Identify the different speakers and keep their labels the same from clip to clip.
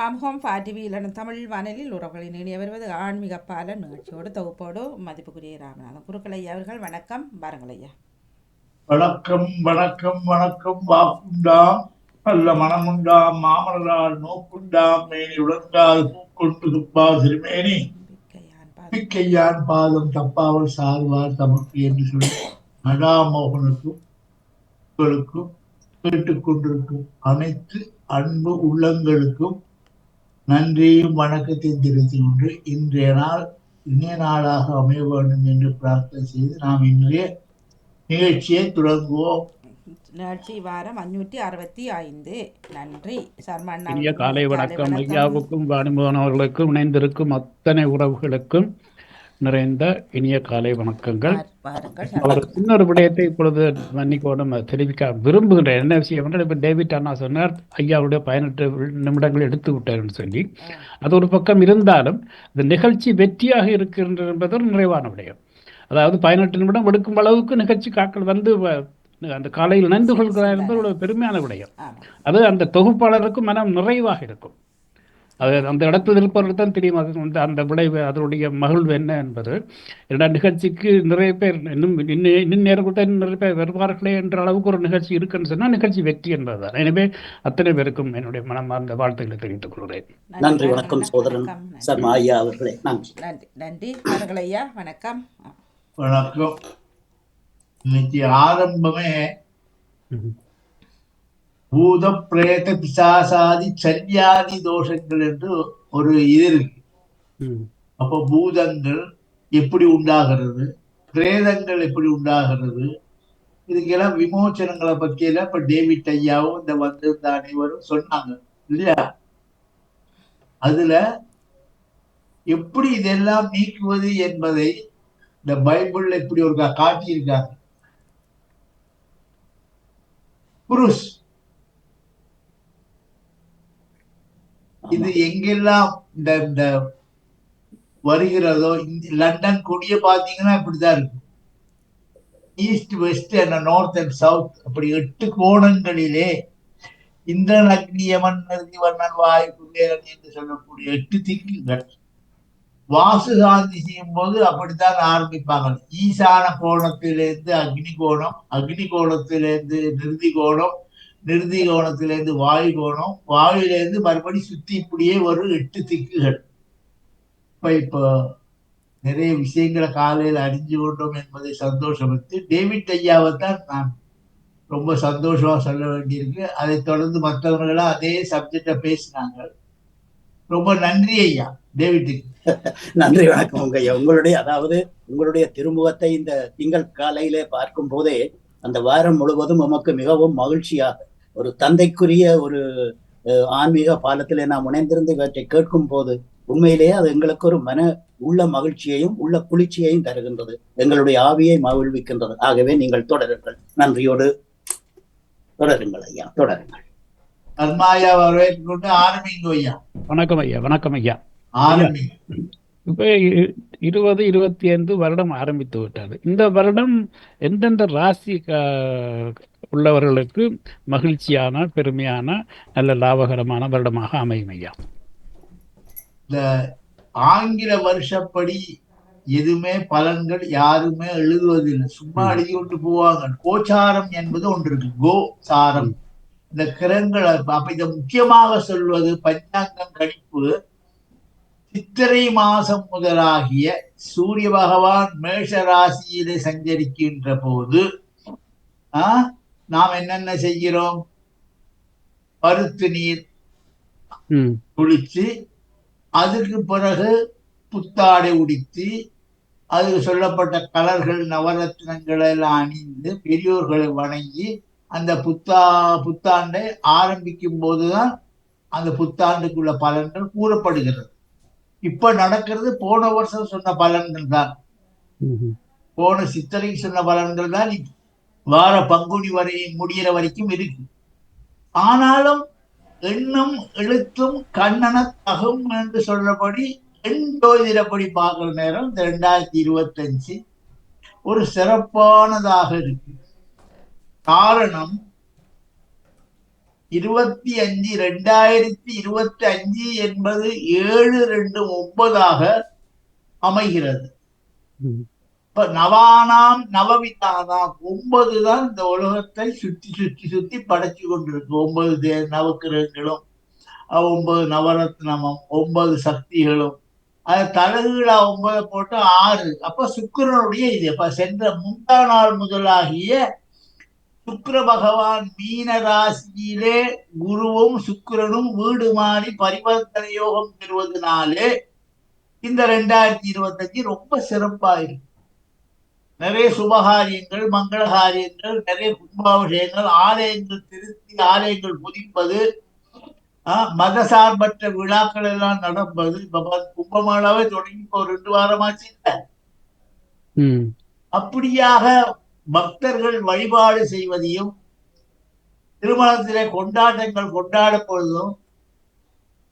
Speaker 1: பாம்ஹோம் டிவியிலான தமிழ் வானொலியில் உறவுகளின் இணைய வருவது ஆன்மீக பாலன் நிகழ்ச்சியோடு தொகுப்போடு மதிப்புக்குரிய ராமநாதன் குருக்கள் ஐயா அவர்கள் வணக்கம். பாருங்கள் ஐயா.
Speaker 2: வணக்கம் வணக்கம் வணக்கம். வாக்குண்டாம் நல்ல மனமுண்டாம் மாமலரால் நோக்குண்டாம் மேனி உழந்தால் பூக்கொண்டு துப்பால் திருமேனி பிக்கையான் பாதம் தப்பாமல் சார்வார் தமக்கு என்று சொல்லி நடாமோகனுக்கும் உங்களுக்கும் கேட்டுக்கொண்டிருக்கும் அனைத்து அன்பு உள்ளங்களுக்கும் நன்றியும் வணக்கத்தையும் தெரிவித்துக் கொண்டு இன்றைய நாள் இனிய நாளாக அமைய வேண்டும் என்று பிரார்த்தனை செய்து நாம் இன்றைய நிகழ்ச்சியை தொடங்குவோம்.
Speaker 1: நிகழ்ச்சி வாரம் 565. நன்றி சர்மன்.
Speaker 3: இனிய காலை வணக்கம் ஐயாவுக்கும் வாணிபவனவர்களுக்கும் இணைந்திருக்கும் அத்தனை உறவுகளுக்கும் நிறைந்த இனிய காலை வணக்கங்கள். அவர் இன்னொரு விடயத்தை இப்பொழுது மன்னிக்கோடும் தெரிவிக்க விரும்புகின்றேன். என்ன விஷயம் என்றால், இப்போ டேவிட் அண்ணா சொன்னார் ஐயாவுடைய 18 நிமிடங்கள் எடுத்து விட்டார்னு சொல்லி. அது ஒரு பக்கம் இருந்தாலும் இந்த நிகழ்ச்சி வெற்றியாக இருக்கின்றது என்பது ஒரு நிறைவான விடயம். அதாவது 18 நிமிடம் எடுக்கும் அளவுக்கு நிகழ்ச்சி காக்கள் வந்து அந்த காலையில் இணைந்து கொள்கிறார் என்பது ஒரு பெருமையான விடயம். அது அந்த தொகுப்பாளருக்கு மனம் நிறைவாக இருக்கும். அது அந்த இடத்தில் இருப்பவர்கள் தான் தெரியும் அந்த விளைவு, அதனுடைய மகிழ்வு என்ன என்பது. இரண்டாம் நிகழ்ச்சிக்கு நிறைய பேர் இன்னும் நேரம் கூட நிறைய பேர் வருவார்களே என்ற அளவுக்கு ஒரு நிகழ்ச்சி இருக்குன்னு சொன்னால் நிகழ்ச்சி வெற்றி என்பதுதான். எனவே அத்தனை பேருக்கும் என்னுடைய மனமார்ந்த வாழ்த்துக்களை தெரிவித்துக் கொள்கிறேன்.
Speaker 4: நன்றி. வணக்கம் சோதரன் சர்மா ஐயா அவர்களே. நன்றி
Speaker 1: நன்றி ஐயா. வணக்கம்
Speaker 2: வணக்கம். இன்னைக்கு ஆரம்பமே பூத பிரேத பிசாசாதி சன்யாதி தோஷங்கள் என்று ஒரு இது இருக்கு. அப்போ பூதங்கள் எப்படி உண்டாகிறது, பிரேதங்கள் எப்படி உண்டாகிறது, இதுக்கெல்லாம் விமோச்சனங்களை பற்றியெல்லாம் இப்ப டேவிட் ஐயாவும் இந்த வந்திருந்த அனைவரும் சொன்னாங்க இல்லையா? அதுல எப்படி இதெல்லாம் நீக்குவது என்பதை இந்த பைபிள்ல இப்படி ஒரு காட்டியிருக்காங்க. புருஷ் இது எங்கெல்லாம் இந்த வருகிறதோ, லண்டன் கொடிய பாத்தீங்கன்னா இப்படிதான் இருக்கும். East west and north and south அப்படி 8 கோணங்களிலே இந்திரன் அக்னி யமன் நிறுத்தி வண்ணன் வாயு குபேரன் என்று சொல்லக்கூடிய 8 திக்குகள் வாசு சாந்தி செய்யும் போது அப்படித்தான் ஆரம்பிப்பாங்க. ஈசான கோணத்திலிருந்து அக்னி கோணம், அக்னி கோணத்திலிருந்து நிறுதி கோணம், நிறுதி கோணத்திலிருந்து வாயு கோணம், வாயுலேருந்து மறுபடி சுத்தி இப்படியே வரும் 8 திக்குகள். இப்போ நிறைய விஷயங்களை காலையில் அறிஞ்சு கொண்டோம் என்பதை சந்தோஷப்பட்டு டேவிட் ஐயாவை தான் நான் ரொம்ப சந்தோஷமா சொல்ல வேண்டியிருக்கு. அதை தொடர்ந்து மற்றவர்களெல்லாம் அதே சப்ஜெக்ட பேசினாங்க. ரொம்ப நன்றி ஐயா டேவிட்டுக்கு.
Speaker 4: நன்றி. வணக்கம் உங்க ஐயா. உங்களுடைய திருமுகத்தை இந்த திங்கள் காலையிலே பார்க்கும் போதே அந்த வாரம் முழுவதும் நமக்கு மிகவும் மகிழ்ச்சியாக ஒரு தந்தைக்குரிய ஒரு ஆன்மீக பாலத்திலே நாம் இணைந்திருந்து இவற்றை கேட்கும் போது உண்மையிலேயே அது எங்களுக்கு ஒரு உள்ள மகிழ்ச்சியையும் உள்ள குளிர்ச்சியையும் தருகின்றது, எங்களுடைய ஆவியை மகிழ்விக்கின்றது. ஆகவே நீங்கள் தொடருங்கள். நன்றியோடு தொடருங்கள் ஐயா, தொடருங்கள்.
Speaker 2: அர்மாயா வரவேற்று ஆரம்பிங்க ஐயா.
Speaker 3: வணக்கம் ஐயா. வணக்கம் ஐயா.
Speaker 2: ஆரம்பிங்க.
Speaker 3: இப்போ 2025 வருடம் ஆரம்பித்து விட்டது. இந்த வருடம் எந்தெந்த ராசி உள்ளவர்களுக்கு மகிழ்ச்சியான, பெருமையான, நல்ல லாபகரமான வருடமாக அமையும் ஐயா?
Speaker 2: இந்த ஆங்கில வருஷப்படி எதுவுமே பலன்கள் யாருமே எழுதுவதில்லை, சும்மா எழுதி கொண்டு போவாங்க. கோச்சாரம் என்பது ஒன்று இருக்கு, கோசாரம். இந்த கிரகங்கள் அப்ப இதை முக்கியமாக சொல்வது பஞ்சாங்கம் கணிப்பு. சித்திரை மாசம் முதலாகிய சூரிய பகவான் மேஷ ராசியிலே சஞ்சரிக்கின்ற போது நாம் என்னென்ன செய்கிறோம்? பருத்து நீர் குளிச்சு, அதுக்கு பிறகு புத்தாடை உடித்து, அதுக்கு சொல்லப்பட்ட கலர்கள் நவரத்னங்களை எல்லாம் அணிந்து பெரியோர்களை வணங்கி அந்த புத்தாண்டை ஆரம்பிக்கும் போதுதான் அந்த புத்தாண்டுக்குள்ள பலன்கள் கூறப்படுகிறது. இப்ப நடக்கிறது போன வருஷம் சொன்ன பலன்கள் தான், போன சித்திரை சொன்ன பலன்கள் தான் வார பங்குனி வரை முடிகிற வரைக்கும் இருக்கு. ஆனாலும் எண்ணும் எழுத்தும் கண்ணன தகும் என்று சொல்லபடி எண் ஜோதிடப்படி பார்க்கிற நேரம் இந்த 2025 ஒரு சிறப்பானதாக இருக்கு. காரணம், 2025 என்பது 7-2-9 அமைகிறது. இப்ப நவானாம் நவவிதானாம் 9 தான் இந்த உலகத்தை சுத்தி சுத்தி சுத்தி படைச்சு கொண்டிருக்கு. 9 நவக்கிரகங்களும் 9 நவரத்னமும் 9 சக்திகளும் அது தலகுகளா 9 போட்டு 6. அப்ப சுக்கிரனுடைய இது அப்ப சென்ற முந்தா நாள் முதலாகிய சுக்கிர பகவான் மீன ராசியிலே குருவும் சுக்கிரனும் வீடு மாறி பரிவர்த்தனை யோகம் பெறுவதனாலே இந்த 2025 ரொம்ப சிறப்பாயிருக்கு. நிறைய சுபகாரியங்கள், மங்களகாரியங்கள், நிறைய கும்பாபிஷேகங்கள், ஆலயங்கள் திருத்தி ஆலயங்கள் புதிப்பது, மதசார்பற்ற விழாக்கள் எல்லாம் நடப்பது. இப்ப கும்பமேளாவே தொடங்கி இப்போ 2 வாரமாச்சு இல்ல. அப்படியாக பக்தர்கள் வழிபாடு செய்வதையும் திருமணத்திலே கொண்டாட்டங்கள் கொண்டாடப்படுவதும்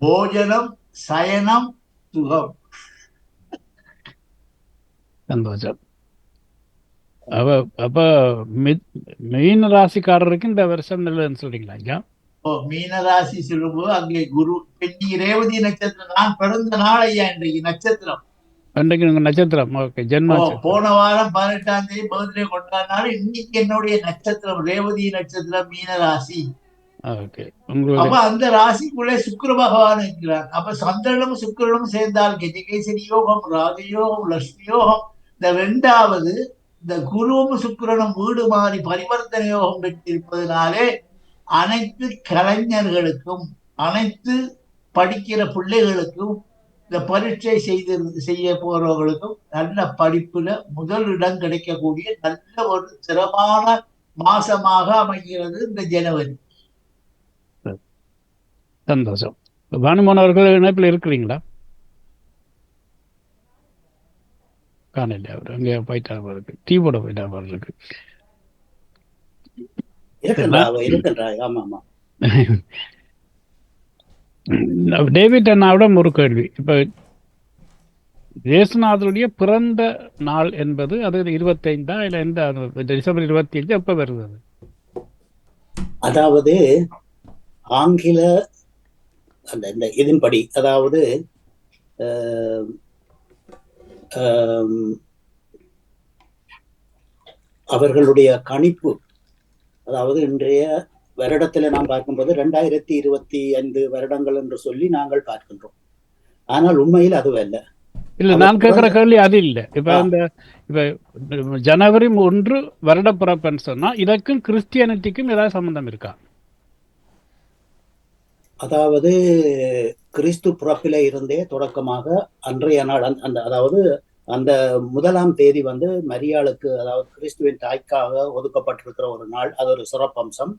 Speaker 2: போஜனம் சயனம் சுகம்.
Speaker 3: சந்தோஷம். அப்ப மீன ராசிக்காரருக்கு இந்த வருஷம் நல்லதுன்னு சொல்றீங்களா ஐயா?
Speaker 2: மீனராசி சொல்லும்போது அங்கே குரு இன்னைக்கு ரேவதி நட்சத்திரம். நான் பிறந்த நாள் ஐயா இன்றைக்கு நட்சத்திரம்.
Speaker 3: நட்சத்திரம் ஜென்ம.
Speaker 2: போன வாரம் 18ஆம் தேதி பர்த்டே கொண்டாடினாலும் இன்னைக்கு என்னுடைய நட்சத்திரம் ரேவதி நட்சத்திரம் மீனராசி. அப்ப அந்த ராசிக்குள்ளே சுக்கிர பகவான் இருக்கிறார். அப்ப சந்திரனும் சுக்கிரனும் சேர்ந்தால் கஜகேசரி யோகம், ராஜயோகம், லட்சுமி யோகம். இந்த 2வது இந்த குருவும் சுக்கிரனும் வீடு மாறி பரிவர்த்தனை யோகம் பெற்றிருப்பதனாலே அனைத்து கலைஞர்களுக்கும் அனைத்து படிக்கிற பிள்ளைகளுக்கும் இந்த பரீட்சை செய்ய போறவர்களுக்கும் நல்ல படிப்புல முதல் இடம் கிடைக்கக்கூடிய நல்ல ஒரு சிறப்பான மாசமாக அமைகிறது இந்த ஜனவரி.
Speaker 3: சந்தோஷம். பானுமோகன் அவர்கள் இணைப்பில் இருக்கிறீங்களா? காணல, அவர் அங்கே போயிட்டா அவருக்கு டீ போட போயிட்டா அவர்களுக்கு. டேவிட் அண்ணாவிடம் ஒரு கேள்வி. இப்ப இயேசுநாதருடைய பிறந்த நாள் என்பது அது 25 இல்ல எந்த டிசம்பர் 25 எப்ப வருது?
Speaker 4: அதாவது ஆங்கில அந்த இதன்படி அதாவது அவர்களுடைய கணிப்பு, அதாவது இன்றைய வருடத்துல நாம் பார்க்கும்போது 2025 வருடங்கள் என்று சொல்லி நாங்கள் பார்க்கின்றோம். ஆனால் உண்மையில் அதுவல்ல.
Speaker 3: இல்ல, நான் கேட்கிற கேள்வி அது இல்ல. இப்ப ஜனவரி 1 வருட பிறப்புன்னு சொன்னா இதற்கும் கிறிஸ்டியானிட்டிக்கும் ஏதாவது சம்பந்தம் இருக்கா?
Speaker 4: அதாவது கிறிஸ்து பிறப்பில இருந்தே தொடக்கமாக அன்றைய நாள் அதாவது அந்த 1ஆம் தேதி மரியாளுக்கு, அதாவது கிறிஸ்துவின் தாய்க்காக ஒதுக்கப்பட்டிருக்கிற ஒரு நாள். அது ஒரு சிறப்பம்சம்.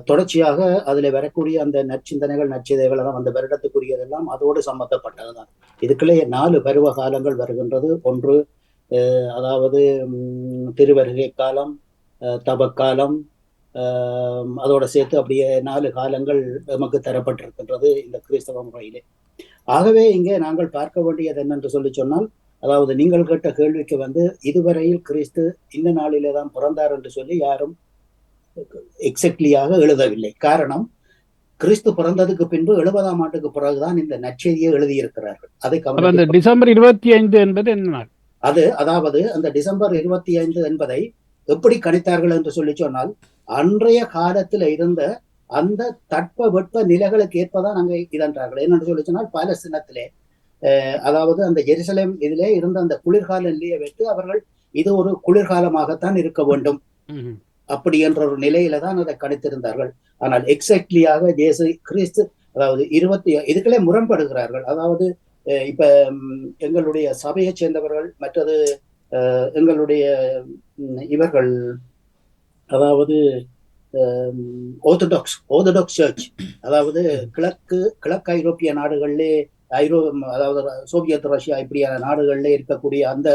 Speaker 4: தொடர்ச்சியாக அதுல வரக்கூடிய அந்த நற்சிந்தனைகள் நற்சிதைகள் எல்லாம் அந்த வருடத்துக்குரியதெல்லாம் அதோடு சம்பந்தப்பட்டதுதான். இதுக்குள்ளே 4 பருவ காலங்கள் வருகின்றது. ஒன்று அதாவது திருவருகை காலம், தபக்காலம், அதோட சேர்த்து அப்படியே 4 காலங்கள் நமக்கு தரப்பட்டிருக்கின்றது இந்த கிறிஸ்தவ முறையிலே. ஆகவே இங்கே நாங்கள் பார்க்க வேண்டியது என்னென்று சொல்லி சொன்னால், அதாவது நீங்கள் கேட்ட கேள்விக்கு இதுவரையில் கிறிஸ்து இந்த நாளிலே தான் பிறந்தார் என்று சொல்லி யாரும் எக்ஸாக்ட்லியாக எழுதவில்லை. காரணம், கிறிஸ்து பிறந்ததுக்கு பின்பு 70ஆம் ஆண்டுக்கு பிறகுதான் இந்த நற்செய்தியை எழுதியிருக்கிறார்கள். அதை
Speaker 3: டிசம்பர் 25 என்பது என்ன?
Speaker 4: அதாவது அந்த டிசம்பர் 25 என்பதை எப்படி கணித்தார்கள் என்று சொல்லி சொன்னால், அன்றைய காலத்துல இருந்த அந்த தட்ப வெட்ப நிலைகளுக்கு ஏற்பதான் அங்கே இதன்றார்கள். என்னென்று சொல்லி சொன்னால், பாலஸ்தீனத்திலே அதாவது அந்த ஜெருசலேம் இதிலே இருந்த அந்த குளிர்கால நிலையை வைத்து அவர்கள் இது ஒரு குளிர்காலமாகத்தான் இருக்க வேண்டும் அப்படி என்ற ஒரு நிலையில தான் அதை கணித்திருந்தார்கள். ஆனால் எக்ஸாக்ட்லியாக இயேசு கிறிஸ்து அதாவது இதுக்களே முரண்படுகிறார்கள். அதாவது இப்ப எங்களுடைய சபையை சேர்ந்தவர்கள், மற்றது எங்களுடைய இவர்கள், அதாவது ஆர்த்தடாக்ஸ் சர்ச், அதாவது கிழக்கு ஐரோப்பிய நாடுகளிலே அதாவது சோவியத் ரஷ்யா இப்படியான நாடுகளில் இருக்கக்கூடிய அந்த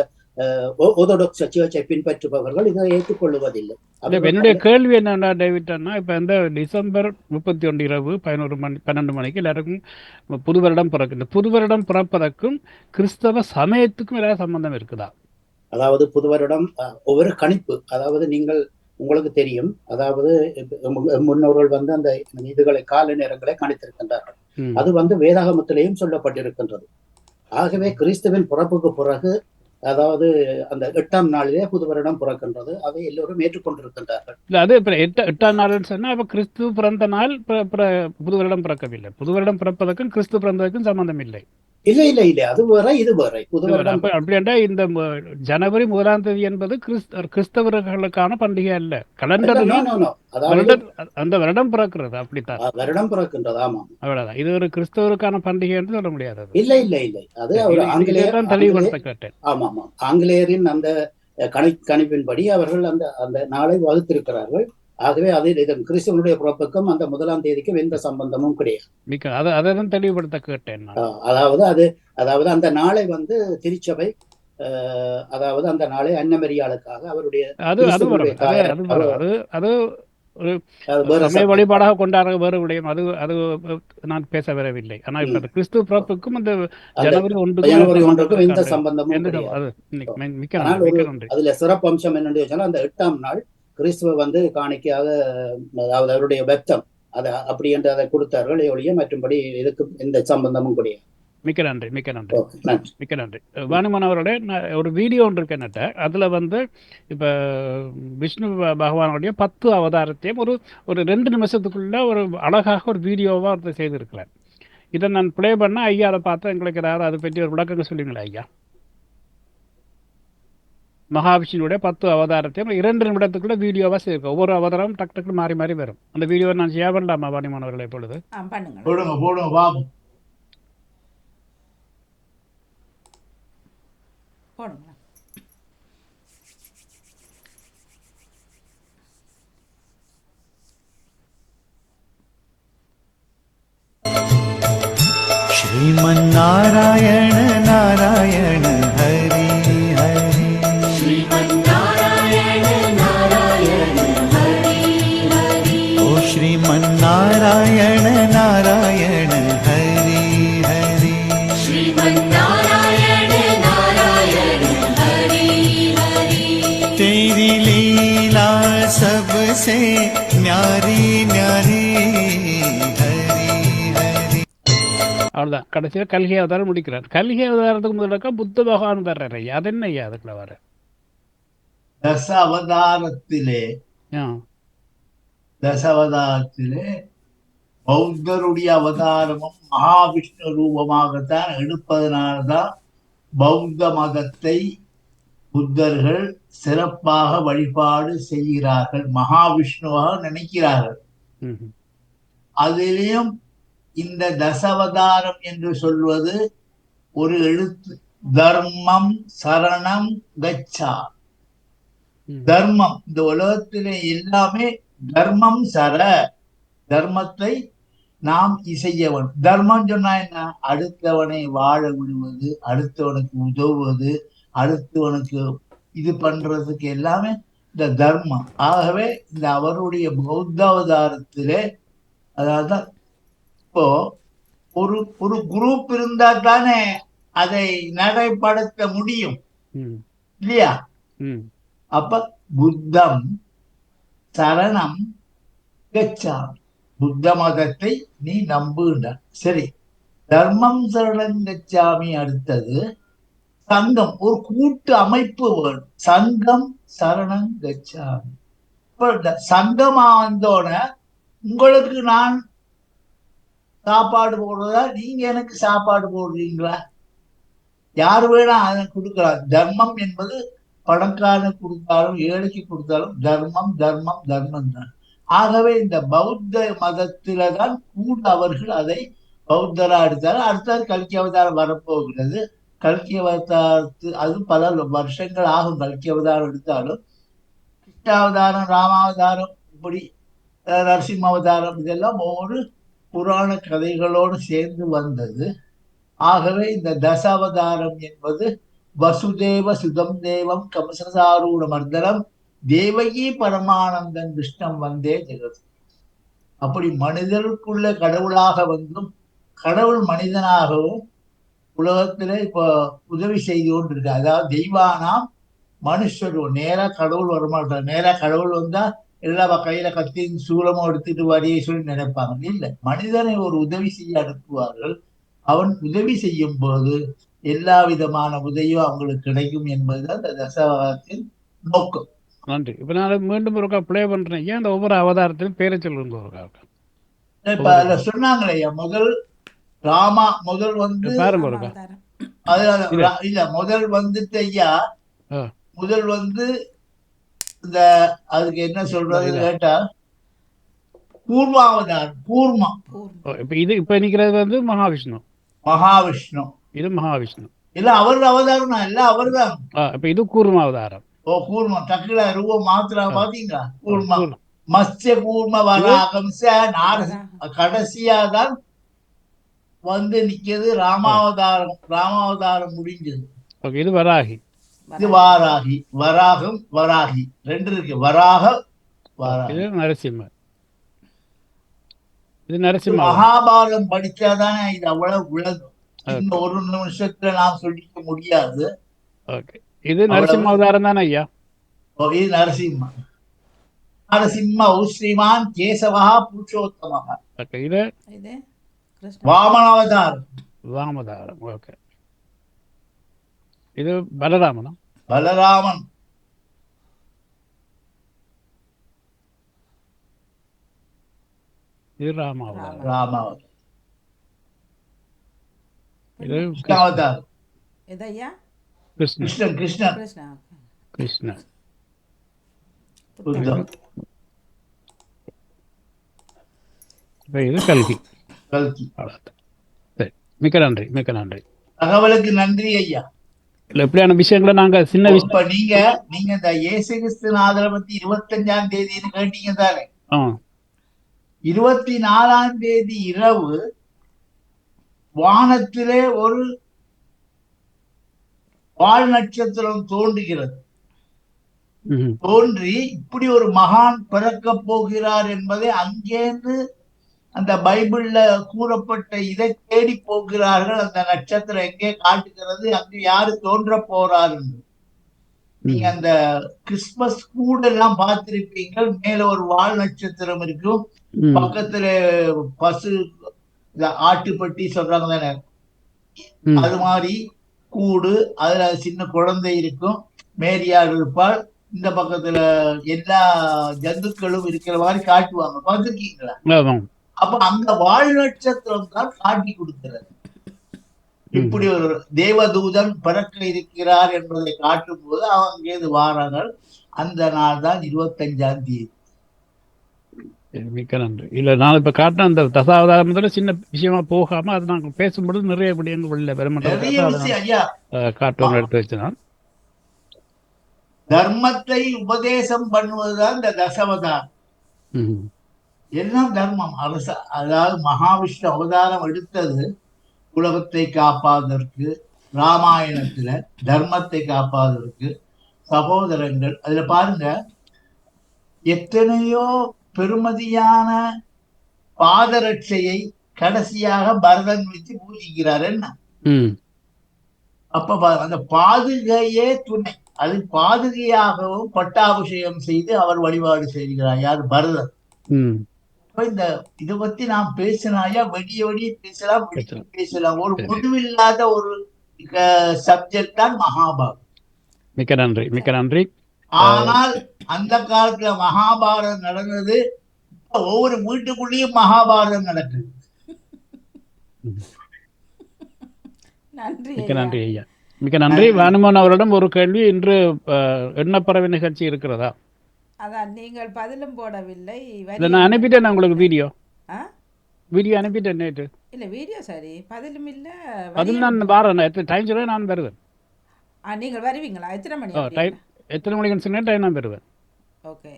Speaker 4: ஆர்த்தடாக்ஸ் சர்ச்சை பின்பற்றுபவர்கள் இதை ஏற்றுக்கொள்வதில்லை.
Speaker 3: என்னுடைய கேள்வி என்னன்னா டேவிட் அண்ணா, இப்ப இந்த டிசம்பர் 31 இரவு 12 மணிக்கு எல்லாருக்கும் புது வருடம் பிறக்கு. புது வருடம் பிறப்பதற்கும் கிறிஸ்தவ சமயத்துக்கும் ஏதாவது சம்பந்தம் இருக்குதா?
Speaker 4: அதாவது புது வருடம் ஒவ்வொரு கணிப்பு, அதாவது நீங்கள் உங்களுக்கு தெரியும். அதாவது முன்னோர்கள் வந்து அந்த இதுகளை கால நேரங்களை கணித்திருக்கின்றார்கள். அது வேதாகமத்திலேயும் சொல்லப்பட்டிருக்கின்றது. ஆகவே கிறிஸ்துவின் பிறப்புக்கு பிறகு, அதாவது அந்த 8ஆம் நாளிலே புது வருடம் பிறக்கின்றது. அதை எல்லோரும் ஏற்றுக்கொண்டிருக்கின்றார்கள்.
Speaker 3: இல்ல, அது 8ஆம் நாள்னு சொன்னா அப்ப கிறிஸ்து பிறந்த நாள் புது வருடம் பிறக்கவில்லை. புது வருடம் பிறப்பதற்கும் கிறிஸ்து பிறந்ததற்கும் சம்பந்தம் இல்லை.
Speaker 4: இல்ல இல்ல இல்ல, அது வேற இது வேற. புது வருடம்
Speaker 3: அப்படின்னா இந்த ஜனவரி 1ஆம் தேதி என்பது கிறிஸ்தவர்களுக்கான பண்டிகை அல்ல. கலண்டர்ல அந்த வருடம் பிறக்கிறது, அப்படித்தான்
Speaker 4: வருடம் பிறக்கின்றது. ஆமா,
Speaker 3: அவ்வளவுதான். இது ஒரு கிறிஸ்தவருக்கான பண்டிகை என்று சொல்ல முடியாது.
Speaker 4: இல்ல இல்ல இல்லை, அது அவர் ஆங்கிலேயர்
Speaker 3: தெளிவுபடுத்த கேட்டேன்.
Speaker 4: ஆமா ஆமா, ஆங்கிலேயரின் அந்த கணிப்பின்படி அவர்கள் அந்த அந்த நாளை வகுத்திருக்கிறார்கள். ஆகவே அதில் கிறிஸ்துவனுடைய பிறப்புக்கும் அந்த 1ஆம் தேதிக்கும் எந்த சம்பந்தமும் கிடையாது.
Speaker 3: அதான் தெளிவுபடுத்த கேட்டேன்.
Speaker 4: அதாவது அந்த நாளை திருச்சபை, அதாவது அந்த நாளை அன்னமரியாளுக்காக அவருடைய
Speaker 3: வழிபாடாக கொண்டாட வேறு விடயம். அது நான் பேச வரவில்லை. ஆனால் இப்ப கிறிஸ்துவ பிறப்புக்கும் அந்த ஜனவரி
Speaker 4: 1க்கும் எந்த சம்பந்தமும் கிடையாது. அதுல சிறப்பு அம்சம் என்னன்னு சொன்னா, அந்த 8ஆம் நாள் கிறிஸ்துவ காணிக்கையாக, அதாவது அவருடைய பெத்தம் அதை அப்படி என்று அதை கொடுத்தார்கள் ஒழிய மற்றும்படி இதுக்கு எந்த சம்பந்தமும் கிடையாது.
Speaker 3: மிக்க நன்றி, மிக்க நன்றி, மிக்க நன்றி. வாணிமன் அவரோட ஒரு வீடியோ ஒன்று இருக்கு என்னட்ட. அதில் இப்போ விஷ்ணு பகவானுடைய 10 அவதாரத்தையும் ஒரு 2 நிமிஷத்துக்குள்ள ஒரு அழகாக ஒரு வீடியோவாக ஒருத்தர் செய்திருக்கிறார். இதை நான் ப்ளே பண்ண ஐயா அதை பார்த்து எங்களுக்கு ஏதாவது அதை பற்றி ஒரு விளக்கங்கள் சொல்லுங்களேன் ஐயா. மகாவிஷ்ணுடைய 10 அவதாரத்தையும் 2 நிமிடத்துக்குள்ள வீடியோவாக செய்திருக்கோம். ஒவ்வொரு அவதாரம் டக்கு டக்கு மாறி மாறி வரும். அந்த வீடியோவை நான் ஷேர் பண்ணலாமா வாணிமன் அவர்களை? இப்பொழுது
Speaker 2: போடுங்க.
Speaker 5: श्रीमन्नारायण नारायण हरि हरि, श्रीमन्नारायण नारायण हरि हरि, ओ श्रीमन्नारायण नारायण हरि हरि, श्रीमन्नारायण नारायण हरि हरि, तेरी लीला सबसे न्यारी न्यारी,
Speaker 3: அவ்வளோதான். கடைசியில் கல்கி அவதாரம் முடிக்கிறார். கல்கி அவதாரத்துக்கு முதலாக புத்த பகவான் வர்றாரு. அது என்ன ஐயா அதுக்குள்ள வர?
Speaker 2: தசாவதாரத்திலே பௌத்தருடைய அவதாரமும் மகாவிஷ்ணு ரூபமாகத்தான் எடுப்பதனால்தான் பௌத்த மதத்தை புத்தர்கள் சிறப்பாக வழிபாடு செய்கிறார்கள், மகாவிஷ்ணுவாக நினைக்கிறார்கள். அதிலேயும் இந்த தசாவதாரம் என்று சொல்வது ஒரு எழுத்து. தர்மம் சரணம் கச்சா. தர்மம், இந்த உலகத்திலே எல்லாமே தர்மம் சர, தர்மத்தை நாம் செய்ய வேண்டும். தர்மம் சொன்னா என்ன? அடுத்தவனை வாழ விடுவது, அடுத்தவனுக்கு உதவுவது, அடுத்தவனுக்கு இது பண்றதுக்கு எல்லாமே இந்த தர்மம். ஆகவே இந்த அவருடைய பௌத்த அவதாரத்திலே, அதாவது இப்போ ஒரு குரூப் இருந்தா தானே அதை நடைபடுத்த முடியும் இல்லையா? அப்ப புத்தம் சரணம் கச்சாமி, புத்த மதத்தை நீ நம்புகின்ற. சரி, தர்மம் சரணம் கச்சாமி. அடுத்தது சங்கம், ஒரு கூட்டு அமைப்பு வேணும். சங்கம் சரணம் கச்சாமி. சங்கமா வந்தோட உங்களுக்கு நான் சாப்பாடு போடுறதா, நீங்க எனக்கு சாப்பாடு போடுறீங்களா? யாரு வேணா அதை கொடுக்கலாம். தர்மம் என்பது பணக்காரனுக்கு கொடுத்தாலும் ஏழைக்கு கொடுத்தாலும் தர்மம் தர்மம் தர்மம் தான். ஆகவே இந்த பௌத்த மதத்தில தான் கூட அவர்கள் அதை பௌத்தரா எடுத்தாலும். அடுத்தது கல்கி அவதாரம் வரப்போகிறது. கல்கி அவதாரத்து அது பல வருஷங்கள் ஆகும். கல்கி அவதாரம் எடுத்தாலும் கிருஷ்ணாவதாரம், ராமாவதாரம், இப்படி நரசிம்ம அவதாரம், இதெல்லாம் ஒவ்வொரு புராண கதைகளோடு சேர்ந்து வந்தது. ஆகவே இந்த தசாவதாரம் என்பது வசுதேவ சுதம் தேவம் கம்சசாரூட மர்தனம் தேவகி பரமானந்தம் கிருஷ்ணம் வந்தே ஜெகத். அப்படி மனிதருக்குள்ள கடவுளாக வந்தும் கடவுள் மனிதனாகவும் உலகத்துல இப்போ உதவி செய்து கொண்டிருக்கு. அதாவது தெய்வானாம் மனுஷரும் நேரா கடவுள் வரமாட்டார். நேரா கடவுள் வந்தா எல்லா கையில கத்தி சூலமும் எடுத்துட்டு வரைய சொல்லி நினைப்பாங்க. இல்ல, மனிதனை ஒரு உதவி செய்ய அனுப்புவார்கள். அவன் உதவி செய்யும் போது எல்லா விதமான உதவியும் அவங்களுக்கு கிடைக்கும் என்பதுதான் இந்த தசவதாரத்தின் நோக்கம்.
Speaker 3: நன்றி. இப்ப நான் மீண்டும் ஒருக்கா ப்ளே பண்றேன். ஏன் அந்த ஒவ்வொரு அவதாரத்திலும் பேரை சொல்லுங்க ஒருக்கா.
Speaker 2: இப்ப அதுல சொன்னாங்களே முதல் ராமா முதல் வந்து
Speaker 3: பாருங்க ஒருக்கா.
Speaker 1: அவதாரம்.
Speaker 2: இல்ல முதல் வந்துட்டு ஐயா
Speaker 3: ஆ.
Speaker 2: முதல் வந்து இந்த அதுக்கு என்ன சொல்றது கேட்டா கூர்மாவதாரம். கூர்மா
Speaker 3: இப்ப இது இப்ப நிக்கிறது வந்து மகாவிஷ்ணு.
Speaker 2: மகாவிஷ்ணு.
Speaker 3: இது மகாவிஷ்ணு
Speaker 2: இல்ல அவர் அவதாரம் தான், இல்ல அவர் தான்.
Speaker 3: இப்ப இது கூர்ம அவதாரம்.
Speaker 2: ஓ கூர்மா டக்குல ரூப மாத்திரா பாத்தீங்களா? கூர்மா
Speaker 3: கூர்-
Speaker 2: மத்ய கூர்ம வராகம் கடைசியா தான் வந்து நிக்கிறது ராமாவதாரம். ராமாவதாரம் முடிஞ்சது.
Speaker 3: ஓகே, இது வராகி.
Speaker 2: இது வாராகி. வராகம் வராகி ரெண்டு இருக்கு. வராக வராகி.
Speaker 3: இது நரசிம்மர். இது நரசிம்ம.
Speaker 2: மகாபாரதம் படிச்சாதானே இது அவ்வளவு விளங்கும். இந்த ஒரு நிமிஷத்துல நான் சொல்லிக்க முடியாது.
Speaker 3: ஓகே, இது நரசிம்ம அவதாரம் தானே ஐயா?
Speaker 2: இது நரசிம்ம. நரசிம்ம ஸ்ரீமான் கேசவா புருஷோத்தம.
Speaker 3: ஓகே, இது
Speaker 1: இது கிருஷ்ண
Speaker 2: வாமனாவதாரம்.
Speaker 3: வாமதாரம். ஓகே, இது பலராமனா?
Speaker 2: பலராமன்.
Speaker 3: இது ராமாவதாரம்.
Speaker 2: ராமாவதாரம்.
Speaker 3: இது
Speaker 2: கிருஷ்ணாவதாரம்.
Speaker 1: இது ஐயா
Speaker 3: கிருஷ்ணன்.
Speaker 2: கிருஷ்ணன். கிருஷ்ணன்.
Speaker 1: கிருஷ்ணா.
Speaker 3: கிருஷ்ணன்.
Speaker 2: புத்தம்.
Speaker 3: இப்ப இது கல்கி.
Speaker 2: கல்கி.
Speaker 3: அவ்வளவுதான். சரி, மிக்க நன்றி, மிக்க நன்றி.
Speaker 2: தகவலுக்கு நன்றி ஐயா.
Speaker 3: இல்ல எப்படியான விஷயங்களை நாங்க சின்ன விஷயம்.
Speaker 2: இப்ப நீங்க இந்த இயேசு கிறிஸ்து நாதரை பத்தி 25ஆம் தேதின்னு கேட்டீங்க தானே? 24ஆம் தேதி இரவு வானத்திலே ஒரு வால் நட்சத்திரம் தோன்றுகிறது. தோன்றி இப்படி ஒரு மகான் பிறக்க போகிறார் என்பதை அங்கேருந்து அந்த பைபிள்ல கூறப்பட்ட இதை தேடி போகிறார்கள். அந்த நட்சத்திரம் எங்கே காட்டுகிறது, அங்கு யாரு தோன்ற போறார் என்று. நீங்க அந்த கிறிஸ்துமஸ் கூட எல்லாம் பார்த்திருப்பீங்க. மேல ஒரு வால் நட்சத்திரம் இருக்கும், பக்கத்துல பசு ஆட்டுப்பட்டி சொல்றாங்க தானே, அது மாதிரி கூடு, அதுல சின்ன குழந்தை இருக்கும், மேரியார் இருப்பாள், இந்த பக்கத்துல எல்லா ஜந்துக்களும் இருக்கிற மாதிரி காட்டுவாங்க. பார்த்திருக்கீங்களா? அப்ப அந்த வால் நட்சத்திரம் தான் காட்டி கொடுக்கிறது. இப்படி ஒரு தேவதூதன் பிறக்க இருக்கிறார் என்பதை காட்டும் போது அவங்க இது வாரார்கள். அந்த நாள் தான் 25ஆம் தேதி.
Speaker 3: மிக்க நன்றி. இல்ல நான் இப்ப காட்டின அந்த தசாவதாரம் சின்ன விஷயமா போகாம அது நாங்க பேசும்பொழுது நிறைய விடயங்கள் வெளில காட்டுவோம் எடுத்து வச்சுதான்.
Speaker 2: தர்மத்தை உபதேசம் பண்ணுவதுதான் இந்த தசவதாரம். எல்லாம் தர்மம். அதாவது மகாவிஷ்ணு அவதாரம் எடுத்தது உலகத்தை காப்பாதற்கு, ராமாயணத்துல தர்மத்தை காப்பாதற்கு. சகோதரங்கள் அதுல பாருங்க, எத்தனையோ பெருமதியான பாதரட்சையை கடைசியாக பரதன் வச்சு பூஜிக்கிறார். என்ன அப்ப அந்த பாதுகையே துணை. அது பாதுகையாகவும் பட்டாபிஷேகம் செய்து அவர் வழிபாடு செய்கிறார். யார்? பரதன். இந்த இதை பத்தி நாம் பேசினாயா வெடிய பேசலாம், பேசலாம். ஒரு முடிவில்லாத ஒரு சப்ஜெக்ட் தான் மகாபாரதம்.
Speaker 3: மிக்க நன்றி, மிக்க நன்றி.
Speaker 2: ஆனால் அந்த காலத்துல மகாபாரதம் நடந்தது, ஒவ்வொரு வீட்டுக்குள்ளேயும் மகாபாரதம் நடக்குது.
Speaker 3: மிக்க நன்றி ஐயா, மிக்க நன்றி. வானுமன் அவரிடம் ஒரு கேள்வி. இன்று எண்ணப்பறவை நிகழ்ச்சி இருக்கிறதா?
Speaker 1: அதான் நீங்கள் பதிலும் போடவில்லை.
Speaker 3: நான் அனுப்பிட்டேன் உங்களுக்கு வீடியோ அனுப்பிட்டேன் நேற்று.
Speaker 1: இல்ல வீடியோ சரி, பதிலும் இல்ல.
Speaker 3: பதில் நான் வாரேன். டைம் சொல்ல நான் வருவேன்.
Speaker 1: நீங்கள் வருவீங்களா? எத்தனை மணி?
Speaker 3: எத்தனை மணிக்கு சொன்ன டைம் நான் வருவேன்.
Speaker 1: ஓகே,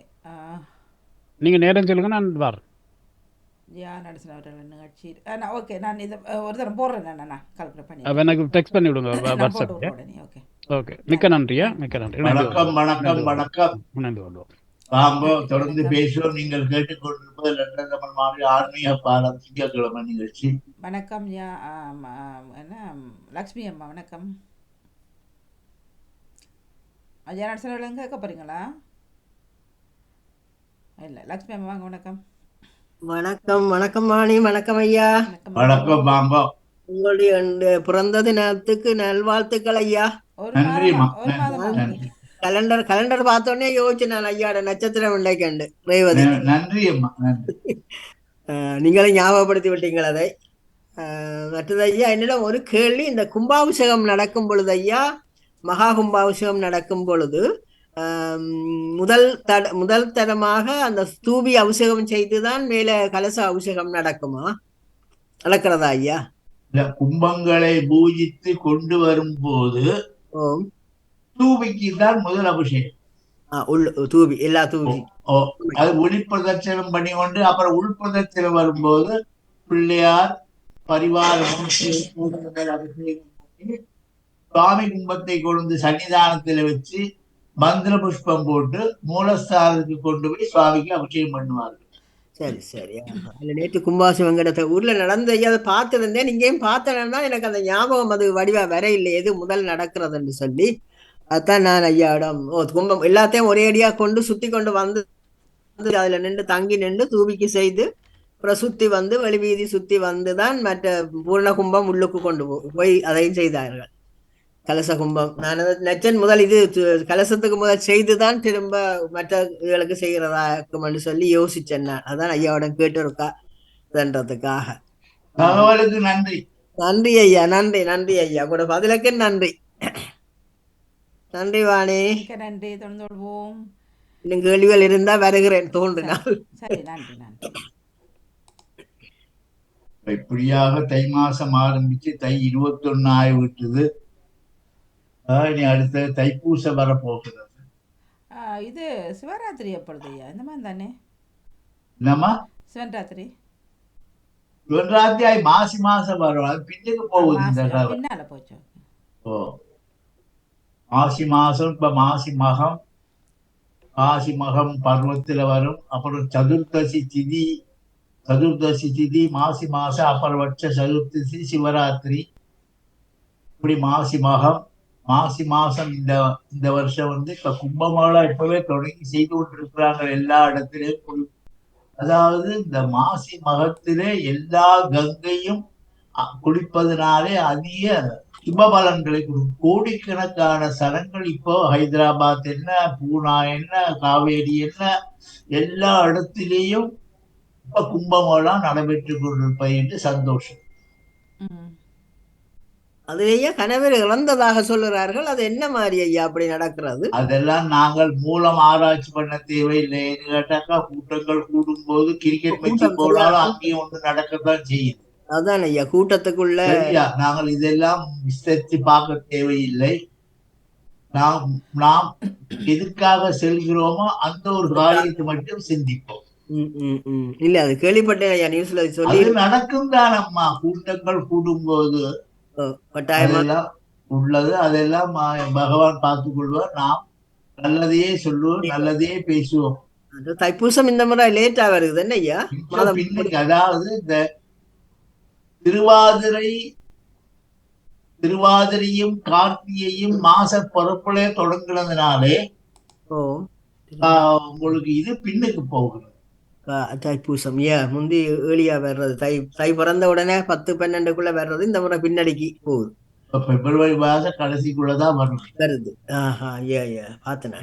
Speaker 3: நீங்க நேரம் சொல்லுங்க, நான் வரேன்.
Speaker 1: நிகழ்ச்சி ஓகே, நான் இதை ஒரு தரம் போடுறேன். நான் கால்குலேட் பண்ணி
Speaker 3: எனக்கு டெக்ஸ்ட் பண்ணி விடுங்க வாட்ஸ்அப்ல. ஓகே, மிக்க நன்றியா, மிக்க நன்றி.
Speaker 2: வணக்கம், வணக்கம், வணக்கம்.
Speaker 3: இணைந்து கொள்வோம்.
Speaker 2: தொடர்ந்து பேசுவோம். நீங்கள் கேட்டுக்கொண்டிருப்பது லண்டன் தமிழ் மாநில ஆன்மீக பாலம் திங்கட்கிழமை நிகழ்ச்சி.
Speaker 1: வணக்கம் என்ன லக்ஷ்மி அம்மா, வணக்கம். ஐயா நடசலம் கேட்க போகிறீங்களா? இல்லை, லக்ஷ்மி அம்மா வாங்க. வணக்கம்.
Speaker 6: வணக்கம் வணக்கம் வாணி, வணக்கம் ஐயா.
Speaker 2: வணக்கம் பாம்போ.
Speaker 6: உங்களுடைய பிறந்த தினத்துக்கு நல்வாழ்த்துக்கள் ஐயா.
Speaker 1: ஒரு
Speaker 2: நன்றிம்மா.
Speaker 1: ஒரு மாதம்
Speaker 2: நன்றி
Speaker 6: கலண்டர் பார்த்தோன்னே யோசிச்சு நான் ஐயாட நட்சத்திரம் இன்றைக்கு ரேவதி.
Speaker 2: நன்றி அம்மா. நன்றி.
Speaker 6: நீங்களும் ஞாபகப்படுத்தி விட்டீங்கள் அதை. மற்றது ஐயா, என்னிடம் ஒரு கேள்வி. இந்த கும்பாபிஷேகம் நடக்கும் பொழுது ஐயா, மகா கும்பாபிஷேகம் நடக்கும் பொழுது முதல் தரமாக அந்த ஸ்தூபி அபிஷேகம் செய்துதான் மேல கலச அபிஷேகம் நடக்கிறதா ஐயா?
Speaker 2: இந்த கும்பங்களை பூஜித்து கொண்டு வரும்போது தூபிக்கு தான் முதல் அபிஷேகம்.
Speaker 6: தூபி எல்லா தூபி
Speaker 2: அது உள்பிரதட்சணம் பண்ணி கொண்டு அப்புறம் உள்பிரதட்சணம் வரும்போது பிள்ளையார் பரிவாரம் அபிஷேகம் பண்ணி சுவாமி கும்பத்தை கொண்டு சன்னிதானத்துல வச்சு மந்திர புஷ்பம் போட்டு மூலஸ்தானத்துக்கு கொண்டு போய் சுவாமிக்கு அபிஷேகம் பண்ணுவார்கள்.
Speaker 6: சரி சரி. நேற்று கும்பாசி வெங்கடத்தை ஊர்ல நடந்த ஐயா, அதை பார்த்துருந்தேன். நீங்கேயும் பார்த்தேன்னா எனக்கு அந்த ஞாபகம் அது வடிவா வர இல்லை, எது முதல் நடக்கிறதுன்னு சொல்லி. அதான் நான் ஐயாவிடம் கும்பம் எல்லாத்தையும் ஒரே அடியா கொண்டு சுத்தி கொண்டு வந்து அதுல நின்று தங்கி நின்று தூபிக்கு செய்து அப்புறம் சுத்தி வந்து வெளிவீதி சுத்தி வந்துதான் மற்ற பூர்ண கும்பம் உள்ளுக்கு கொண்டு போய் அதையும் செய்தார்கள். கலச கும்பம் நான் நெச்சன் முதல் இது கலசத்துக்கு முதல் செய்துதான் திரும்ப மற்ற இதுகளுக்கு செய்கிறதாக்கும்னு சொல்லி யோசிச்சேன். நான் அதான் ஐயாவோட கேட்டிருக்கான்றதுக்காக
Speaker 2: தகவலுக்கு நன்றி.
Speaker 6: நன்றி ஐயா, நன்றி நன்றி ஐயா, கூட பதிலுக்கு நன்றி. நன்றி வாணி.
Speaker 1: நன்றி. தொடர்ந்து கொள்வோம்.
Speaker 6: இன்னும் கேள்விகள் இருந்தா வருகிறேன் தோன்றினால்.
Speaker 1: சரி, நன்றி நன்றி.
Speaker 2: இப்படியாக தை மாசம் ஆரம்பிச்சு தை 21 ஆகிவிட்டது. இனி அடுத்த தைப்பூசம் வரப்போகிறது.
Speaker 1: இது சிவராத்திரி எப்பொழுது ஐயா? இந்த மாதிரி தானே?
Speaker 2: என்னம்மா
Speaker 1: சிவராத்திரி?
Speaker 2: சிவராத்திரி மாசி மாசம் வரும். அது பின்னுக்கு போகுது. இந்த
Speaker 1: பின்னால போச்சு.
Speaker 2: மாசி மாசம் இப்ப மாசி மகம் பருவத்துல வரும். அப்புறம் சதுர்தசி திதி மாசி மாசம், அப்புறம் வச்ச சதுர்தசி சிவராத்திரி. இப்படி மாசி மாசம் இந்த வருஷம் இப்ப கும்பமேளா இப்பவே தொடங்கி செய்து கொண்டிருக்கிறாங்க எல்லா இடத்திலும். அதாவது இந்த மாசி மகத்திலே எல்லா கங்கையும் குளிப்பதனாலே அதிக சுப பலன்களை கொடுக்கும். கோடிக்கணக்கான சனங்கள் இப்போ ஹைதராபாத் என்ன, பூனா என்ன, காவேரி என்ன, எல்லா இடத்திலேயும் இப்ப கும்பமேளா நடைபெற்று கொண்டிருப்பது என்று சந்தோஷம்.
Speaker 6: அதுலயே கணவர் இறந்ததாக சொல்லுறார்கள். அது என்ன மாதிரி ஐயா அப்படி நடக்கிறது?
Speaker 2: அதெல்லாம் நாங்கள் மூலம் ஆராய்ச்சி பண்ண தேவையில்லை. கேட்டாக்கா கூட்டங்கள் கூடும் போது கிரிக்கெட் மேட்ச் போனாலும் அங்கேயும் ஒன்று நடக்கத்தான் செய்யுது.
Speaker 6: அதான் ஐயா, கூட்டத்துக்குள்ள
Speaker 2: நாங்கள் இதெல்லாம் விசாரித்து பார்க்க தேவையில்லை. நாம் எதுக்காக செல்கிறோமோ அந்த ஒரு காரியத்தை மட்டும் சிந்திப்போம்.
Speaker 6: இல்ல, அது கேள்விப்பட்டேன் ஐயா, நியூஸ்ல சொல்லி
Speaker 2: நடக்கும் தானம்மா. கூட்டங்கள் கூடும் போது அதெல்லாம் உள்ளது. அதெல்லாம் பகவான் பார்த்துக் கொள்வார். நாம் நல்லதையே சொல்லுவோம், நல்லதையே பேசுவோம்.
Speaker 6: தைப்பூசம் இந்த முறை லேட்டா வருது என்ன ஐயா?
Speaker 2: அதாவது இந்த திருவாதிரையும் கார்த்திகையும் மாச பொறுப்புலே தொடங்குனதுனாலே உங்களுக்கு இது பின்னுக்கு போகுது.
Speaker 6: தைப்பூசம் முந்தி ஏழியா வர்றது, தை பிறந்த உடனே 10-12 வர்றது. இந்த முறை பின்னடிக்கு போகுது.
Speaker 2: பிப்ரவரி மாசம் கடைசிக்குள்ளதான் வருது.
Speaker 6: பார்த்தேன்.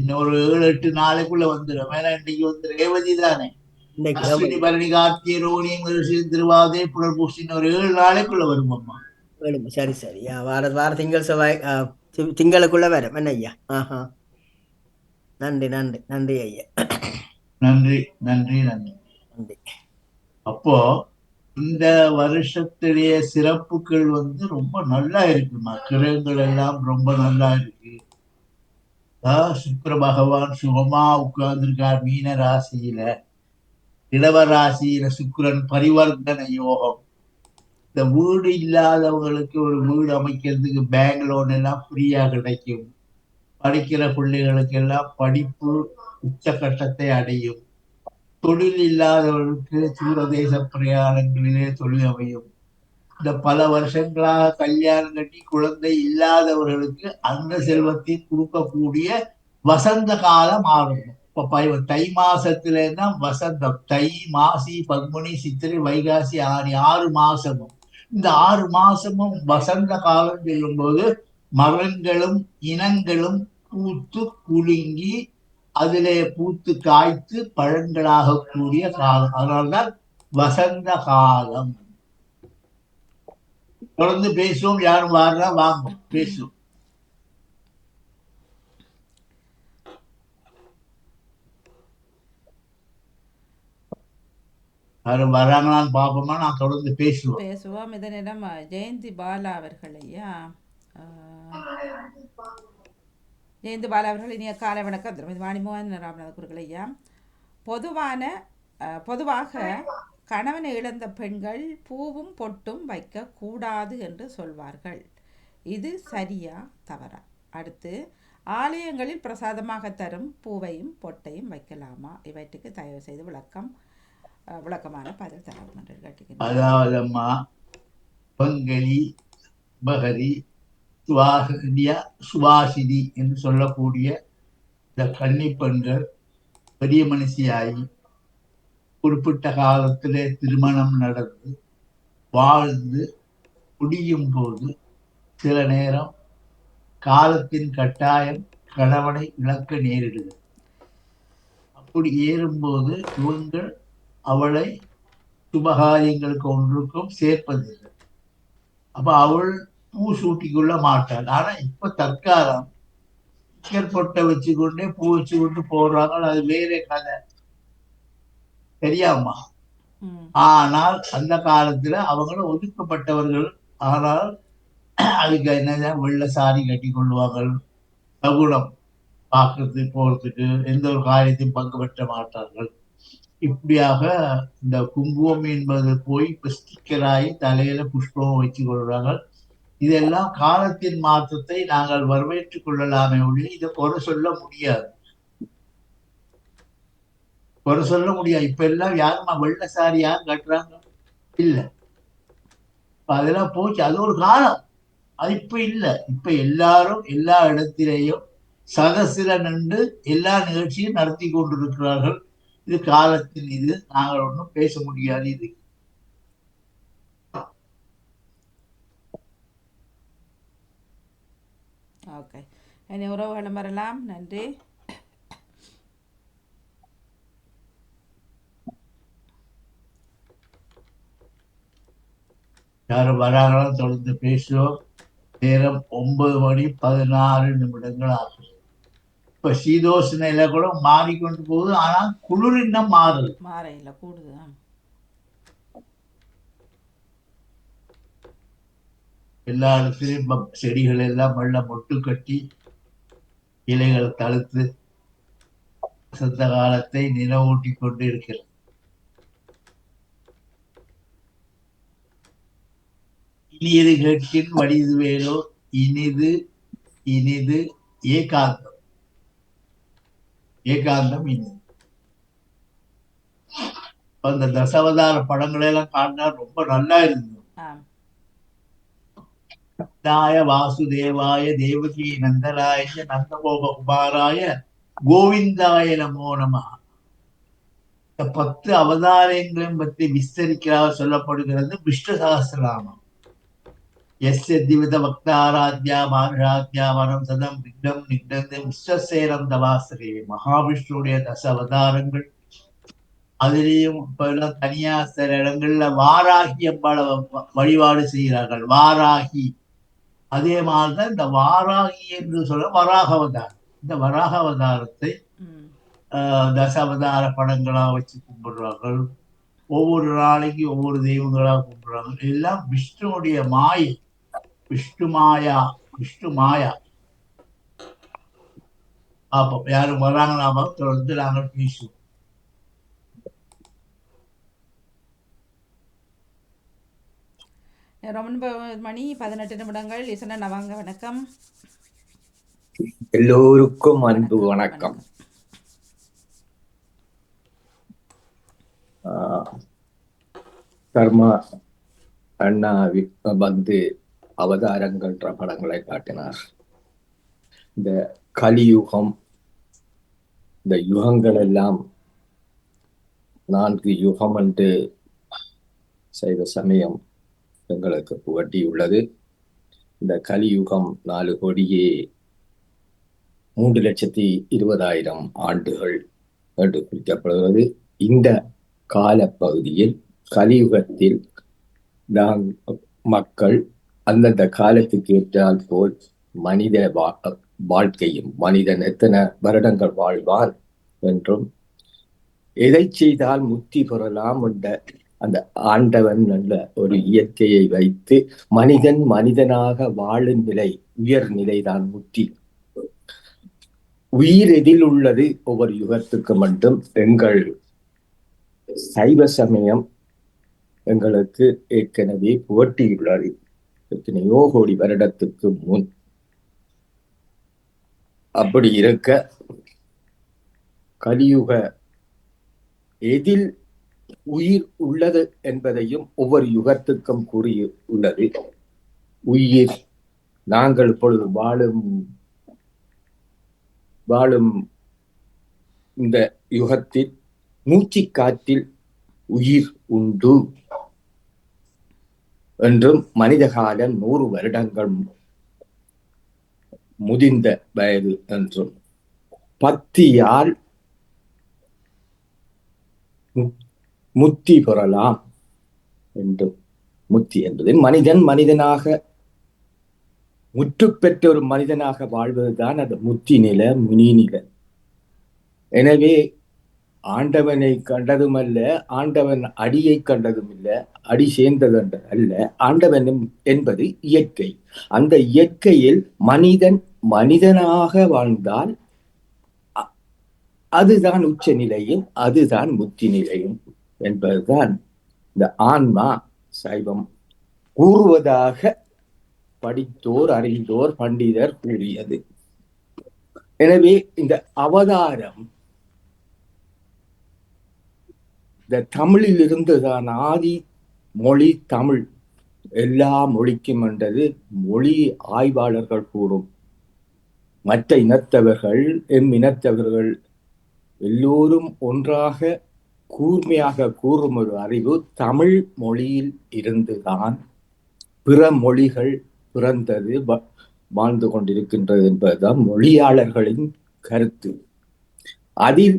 Speaker 2: இன்னொரு 7-8 நாளைக்குள்ள வந்துடும். ஏன்னா இன்னைக்கு ரேவதி தானே. பரணி கார்த்திகை ரோனி திருவாதிரை புனர்பூசி ஒரு 7 நாளைக்குள்ள வரும் அம்மா.
Speaker 6: சரி சரி. வார திங்கள் செவ்வாய் திங்களுக்குள்ள வரும் என்ன ஐயா? நன்றி நன்றி நன்றி ஐயா.
Speaker 2: நன்றி நன்றி நன்றி நன்றி. அப்போ இந்த வருஷத்துடைய சிறப்புகள் ரொம்ப நல்லா இருக்குமா. கிரகங்கள் எல்லாம் ரொம்ப நல்லா இருக்கு. சுக்கிர பகவான் சுகமா உட்கார்ந்துருக்கார் மீன ராசியில. இளவராசியில சுக்கிரன் பரிவர்த்தன யோகம். இந்த வீடு இல்லாதவங்களுக்கு ஒரு வீடு அமைக்கிறதுக்கு பேங்க் லோன் எல்லாம் ஃப்ரீயா கிடைக்கும். படிக்கிற பிள்ளைகளுக்கு எல்லாம் படிப்பு உச்சகட்டத்தை அடையும். தொழில் இல்லாதவர்களுக்கு தூரதேச பிரயாணங்களிலே தொழில் அமையும். இந்த பல வருஷங்களாக கல்யாணம் கட்டி குழந்தை இல்லாதவர்களுக்கு அந்த செல்வத்தை கொடுக்கக்கூடிய வசந்த காலம் ஆரம்பம். இப்ப தை மாசத்துல தான் வசந்தம். தை, மாசி, பங்குனி, சித்திரை, வைகாசி, ஆடி 6 மாசமும். இந்த 6 மாசமும் வசந்த காலம் சொல்லும்போது மரங்களும் இனங்களும் பூத்து குலுங்கி அதிலே பூத்து காய்த்து பழங்களாக கூடிய காலம். அதனால்தான் வசந்த காலம். தொடர்ந்து பேசுவோம். யாரும் வாரா வாங்க பேசுவோம். யாரும் வராங்களான்னு பார்ப்போமா? நான் தொடர்ந்து
Speaker 1: பேசுவோம். இதனிடம் ஜெயந்தி பாலா அவர்கள் ஐயா, ஜெயந்தி பாலா அவர்கள் இனிய காலை வணக்கம். திருமதி வாணிமோகன் ராமநாத குருக்கள் ஐயா, பொதுவாக கணவனை இழந்த பெண்கள் பூவும் பொட்டும் வைக்க கூடாது என்று சொல்வார்கள். இது சரியா தவறா? அடுத்து, ஆலயங்களில் பிரசாதமாக தரும் பூவையும் பொட்டையும் வைக்கலாமா? இவற்றுக்கு தயவு செய்து விளக்கமான பதில் தரவும் என்று கேட்டுக்கிறேன்.
Speaker 2: அதாவதம்மா, பங்களி, பகரி, சுவாசினி என்று சொல்லக்கூடிய இந்த கன்னி பெண்கள் பெரிய மனுஷியாகி குறிப்பிட்ட காலத்திலே திருமணம் நடந்து வாழ்ந்து முடியும் போது சில நேரம் காலத்தின் கட்டாயம் கணவனை இழக்க நேரிடுது. அப்படி ஏறும்போது இவங்கள் அவளை சுபகாரியங்களுக்கு ஒன்றுக்கும் சேர்ப்பதில்லை. அப்ப அவள் பூ சூட்டிக்கொள்ள மாட்டாள். ஆனா இப்ப தற்காலம் பொட்டை வச்சுக்கொண்டே பூ வச்சு கொண்டு போடுறாங்க. அது வேற கதை, தெரியாமா? ஆனால் அந்த காலத்துல அவங்களும் ஒதுக்கப்பட்டவர்கள். ஆனால் அதுக்கு என்னதான் வெள்ளை சாரி கட்டி கொள்வாங்க. சகுனம் பார்க்கறதுக்கு போறதுக்கு எந்த ஒரு காரியத்தையும் பங்கு பெற்ற மாட்டார்கள். இப்படியாக இந்த குங்குமம் என்பது போய் இப்ப ஸ்டிக்கராகி தலையில புஷ்பம் வச்சு கொள்றாங்க. இதெல்லாம் காலத்தின் மாற்றத்தை நாங்கள் வரவேற்றுக் கொள்ளலாமே ஒழிய இதை குறை சொல்ல முடியாது. இப்ப எல்லாம் யாருமா வெள்ளை சாரி யார் கட்டுறாங்க? இல்ல. அதெல்லாம் போச்சு. அது ஒரு காலம். அது இப்ப இல்ல. இப்ப எல்லாரும் எல்லா இடத்திலேயும் சதசில நின்று எல்லா நிகழ்ச்சியும் நடத்தி கொண்டிருக்கிறார்கள். இது காலத்தின் இது. நாங்கள் ஒன்றும் பேச முடியாது. இது
Speaker 1: ஓகே. இனி உறவுகளும் வரலாம். நன்றி.
Speaker 2: யாரும் வராங்களும் தொடர்ந்து பேசுவோம். நேரம் 9:16 ஆகும். இப்ப சீதோஷ நிலை கூட மாறிக்கொண்டு போகுது. ஆனா குளிர் இன்னும் மாறுது.
Speaker 1: மாறையில கூடுது.
Speaker 2: எல்லா இடத்துலயும் செடிகள் எல்லாம் வெள்ள மொட்டு கட்டி இலைகள் தழுத்து வசந்த காலத்தை நினைவூட்டி கொண்டு இருக்கிறது. இனியது கேட்கின் வடிது வேலோ இனிது இனிது ஏகாந்தம். இனிது. அந்த தசாவதார படங்களை எல்லாம் காட்டினா ரொம்ப நல்லா இருந்தது. வாசுதேவாய தேவகி நந்தராய நந்தகோப குமாராய கோவிந்தாய நமோ நம. இந்த 10 அவதாரங்களையும் பற்றி விஸ்தரிக்கிறதாக சொல்லப்படுகிறது விஷ்ணு சகஸ்ரநாமம். எஸ்ய திவித பக்தாராத்யா மானுஷாத்யா மனம் சதம் நிக்டம் நிக்டந்து விஸ்வசேனம் தவாசரே. மகாவிஷ்ணுடைய அவதாரங்கள். அதுலேயும் இப்ப எல்லாம் தனியா சில இடங்கள்ல வாராகி அம்பாளை வழிபாடு செய்கிறார்கள். வாராகி. அதே மாதிரிதான் இந்த வாராகி என்று சொல்ல வராக அவதாரம். இந்த வராக அவதாரத்தை தசாவதார படங்களா வச்சு கும்பிடுறார்கள். ஒவ்வொரு நாளைக்கு ஒவ்வொரு தெய்வங்களா கும்பிடுறாங்க. எல்லாம் விஷ்ணுடைய மாயை. விஷ்ணு மாயா. அப்போ யாரும் வராங்களாமா? தொடர்ந்து நாங்கள் பேசுவோம்.
Speaker 1: மணி 18 இசனன் அவங்க வணக்கம்.
Speaker 7: எல்லோருக்கும் அன்பு வணக்கம். கர்மா அண்ணா வந்து அவதாரங்கள்ன்ற படங்களை காட்டினார். இந்த கலியுகம், இந்த யுகங்கள் எல்லாம் 4 யுகம் என்று சைவ சமயம் எங்களுக்கு புகட்டியுள்ளது. இந்த கலியுகம் 4 கோடியே 3,20,000 ஆண்டுகள் என்று குறிக்கப்படுகிறது. இந்த காலப்பகுதியில் கலியுகத்தில் மக்கள் அந்தந்த காலத்துக்கு ஏற்றால் போல் மனித வாழ்க்கையும், மனிதன் எத்தனை வருடங்கள் வாழ்வான் என்றும், எதை செய்தால் முக்தி பெறலாம் என்ற அந்த ஆண்டவன் நல்ல ஒரு இயற்கையை வைத்து மனிதன் மனிதனாக வாழும் நிலை, உயர் நிலைதான் முக்தி. உயிர் எதில் உள்ளது ஒவ்வொரு யுகத்துக்கு மட்டும் எங்கள் சைவ சமயம் எங்களுக்கு ஏற்கனவே புகட்டியுள்ளது. எத்தனையோ கோடி வருடத்துக்கு முன். அப்படி இருக்க கலியுக எதில் உயிர் உள்ளது என்பதையும் ஒவ்வொரு யுகத்துக்கும் கூறியுள்ளது. உயிர் நாங்கள் இப்பொழுது வாழும் இந்த யுகத்தில் மூச்சு காற்றில் உயிர் உண்டு என்றும், மனித காலம் 100 வருடங்கள் முதிர்ந்த வயது என்றும், பக்தியால் முக்தி பெறலாம் என்றும். முக்தி என்பது மனிதன் மனிதனாக முற்று பெற்ற ஒரு மனிதனாக வாழ்வதுதான் அந்த முக்தி நிலை, முனி நிலை. எனவே ஆண்டவனை கண்டதும் அல்ல, ஆண்டவன் அடியை கண்டதும் இல்லை, அடி சேர்ந்தது அல்ல. ஆண்டவன் என்பது இயற்கை. அந்த இயற்கையில் மனிதன் மனிதனாக வாழ்ந்தால் அதுதான் உச்ச நிலையும், அதுதான் முக்தி நிலையும் என்பதுதான் இந்த ஆன்மா சைவம் கூறுவதாக படித்தோர், அறிந்தோர், பண்டிதர் கூறியது. எனவே இந்த அவதாரம் இந்த தமிழில் இருந்துதான் ஆதி மொழி தமிழ். எல்லா மொழிக்கும் என்றது மொழி ஆய்வாளர்கள் கூறும். மற்ற இனத்தவர்கள், இனத்தவர்கள் எல்லோரும் ஒன்றாக கூர்மையாக கூறும் ஒரு அறிவு தமிழ் மொழியில் இருந்துதான் பிற மொழிகள் பிறந்தது, வாழ்ந்து கொண்டிருக்கின்றது என்பதுதான் மொழியாளர்களின் கருத்து. அதில்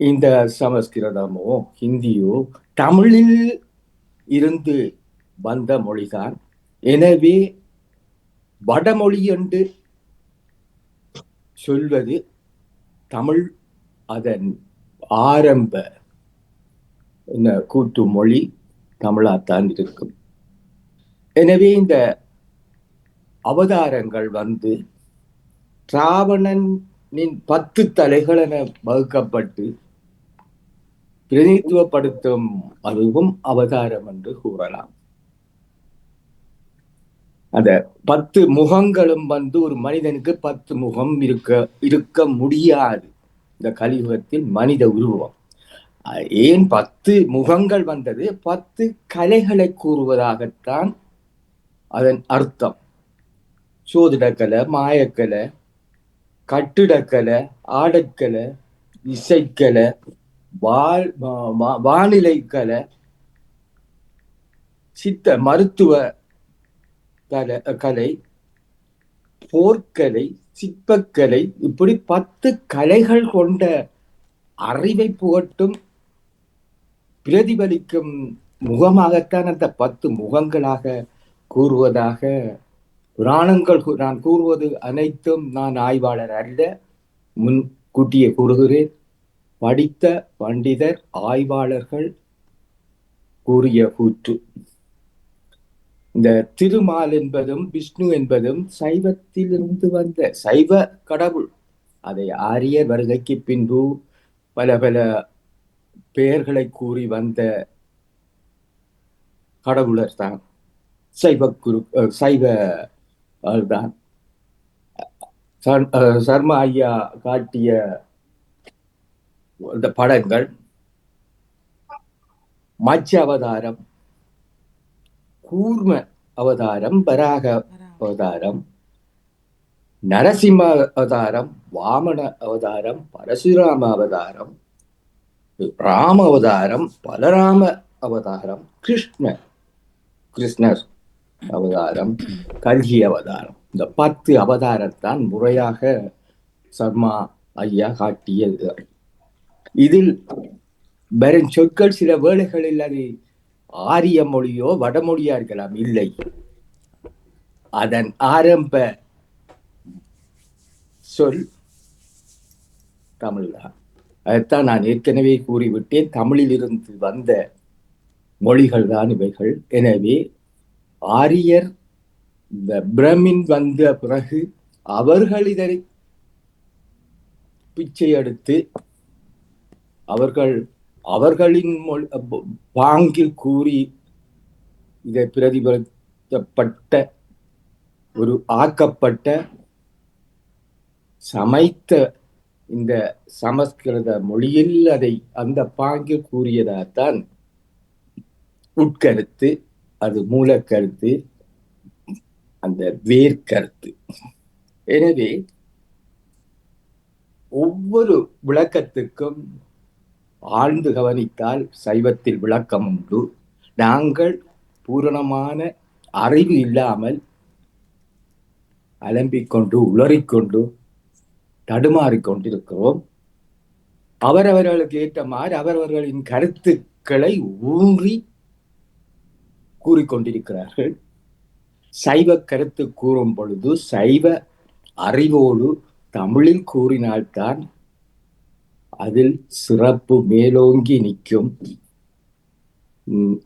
Speaker 7: இந்த சமஸ்கிருதமோ ஹிந்தியோ தமிழில் இருந்து வந்த மொழிதான். எனவே வடமொழி என்று சொல்வது தமிழ் அதன் ஆரம்ப கூட்டு மொழி தமிழாத்தான் இருக்கும். எனவே இந்த அவதாரங்கள் வந்து ராவணனின் 10 தலைகள் என வகுக்கப்பட்டு பிரதிநிதித்துவப்படுத்தும் அதுவும் அவதாரம் என்று கூறலாம். அந்த 10 முகங்களும் வந்து ஒரு மனிதனுக்கு 10 முகம் இருக்க முடியாது. இந்த கலியுகத்தில் மனித உருவம் ஏன் 10 முகங்கள் வந்தது? 10 கலைகளை கூறுவதாகத்தான் அதன் அர்த்தம். சோதிடக்கலை, மாயக்கலை, கட்டிடக்கலை, ஆடற்கலை, இசைக்கலை, வானிலை கலை, சித்த மருத்துவ கலை, போர்க்கலை, சிற்பக்கலை, இப்படி 10 கலைகள் கொண்ட அறிவை புகட்டும் பிரதிபலிக்கும் முகமாகத்தான் அந்த 10 முகங்களாக கூறுவதாக புராணங்கள். நான் கூறுவது அனைத்தும் நான் ஆய்வாளர் அல்ல, முன்கூட்டியே கூறுகிறேன். படித்த பண்டிதர், ஆய்வாளர்கள் கூறிய கூற்று. இந்த திருமால் என்பதும் விஷ்ணு என்பதும் சைவத்திலிருந்து வந்த சைவ கடவுள். அதை ஆரிய வருகைக்கு பின்பு பல பல பெயர்களை கூறி வந்த கடவுளர் தான் சைவ தான். சர்மா ஐயா காட்டிய இந்த படங்கள் மச்ச அவதாரம், கூர்ம அவதாரம், வராக அவதாரம், நரசிம்ம அவதாரம், வாமன அவதாரம், பரசுராம அவதாரம், ராம அவதாரம், பலராம அவதாரம், கிருஷ்ணர் அவதாரம், கல்கி அவதாரம். இந்த 10 அவதாரத்தான் முறையாக சர்மா ஐயா காட்டியது. இதில் வரும் சொற்கள் சில வேளைகளில் அது ஆரிய மொழியோ வடமொழியா இருக்கலாம். இல்லை, அதன் ஆரம்ப சொல் தமிழ்தான். அதைத்தான் நான் ஏற்கனவே கூறிவிட்டேன். தமிழிலிருந்து வந்த மொழிகள் தான் இவைகள். எனவே ஆரியர் இந்த பிரமின் வந்த பிறகு அவர்கள் இதனை பிச்சை எடுத்து அவர்களின் பாங்கில் கூறி இதை பிரதிபலிக்கப்பட்ட ஒரு ஆக்கப்பட்ட சமைத்த இந்த சமஸ்கிருத மொழியில் அதை அந்த பாங்கில் கூறியதால்தான் உட்கருத்து, அது மூலக்கருத்து, அந்த வேர்க்கருத்து. எனவே ஒவ்வொரு விளக்கத்துக்கும் ஆழ்ந்து கவனித்தால் சைவத்தில் விளக்கம் உண்டு. நாங்கள் பூரணமான அறிவு இல்லாமல் அலம்பிக்கொண்டு உளறிக்கொண்டு தடுமாறிக்கொண்டிருக்கிறோம். அவரவர்களுக்கு ஏற்ற மாதிரி அவரவர்களின் கருத்துக்களை ஊன்றி கூறிக்கொண்டிருக்கிறார்கள். சைவ கருத்து கூறும் பொழுது சைவ அறிவோடு தமிழில் கூறினால்தான் அதில் சிறப்பு மேலோங்கி நிற்கும்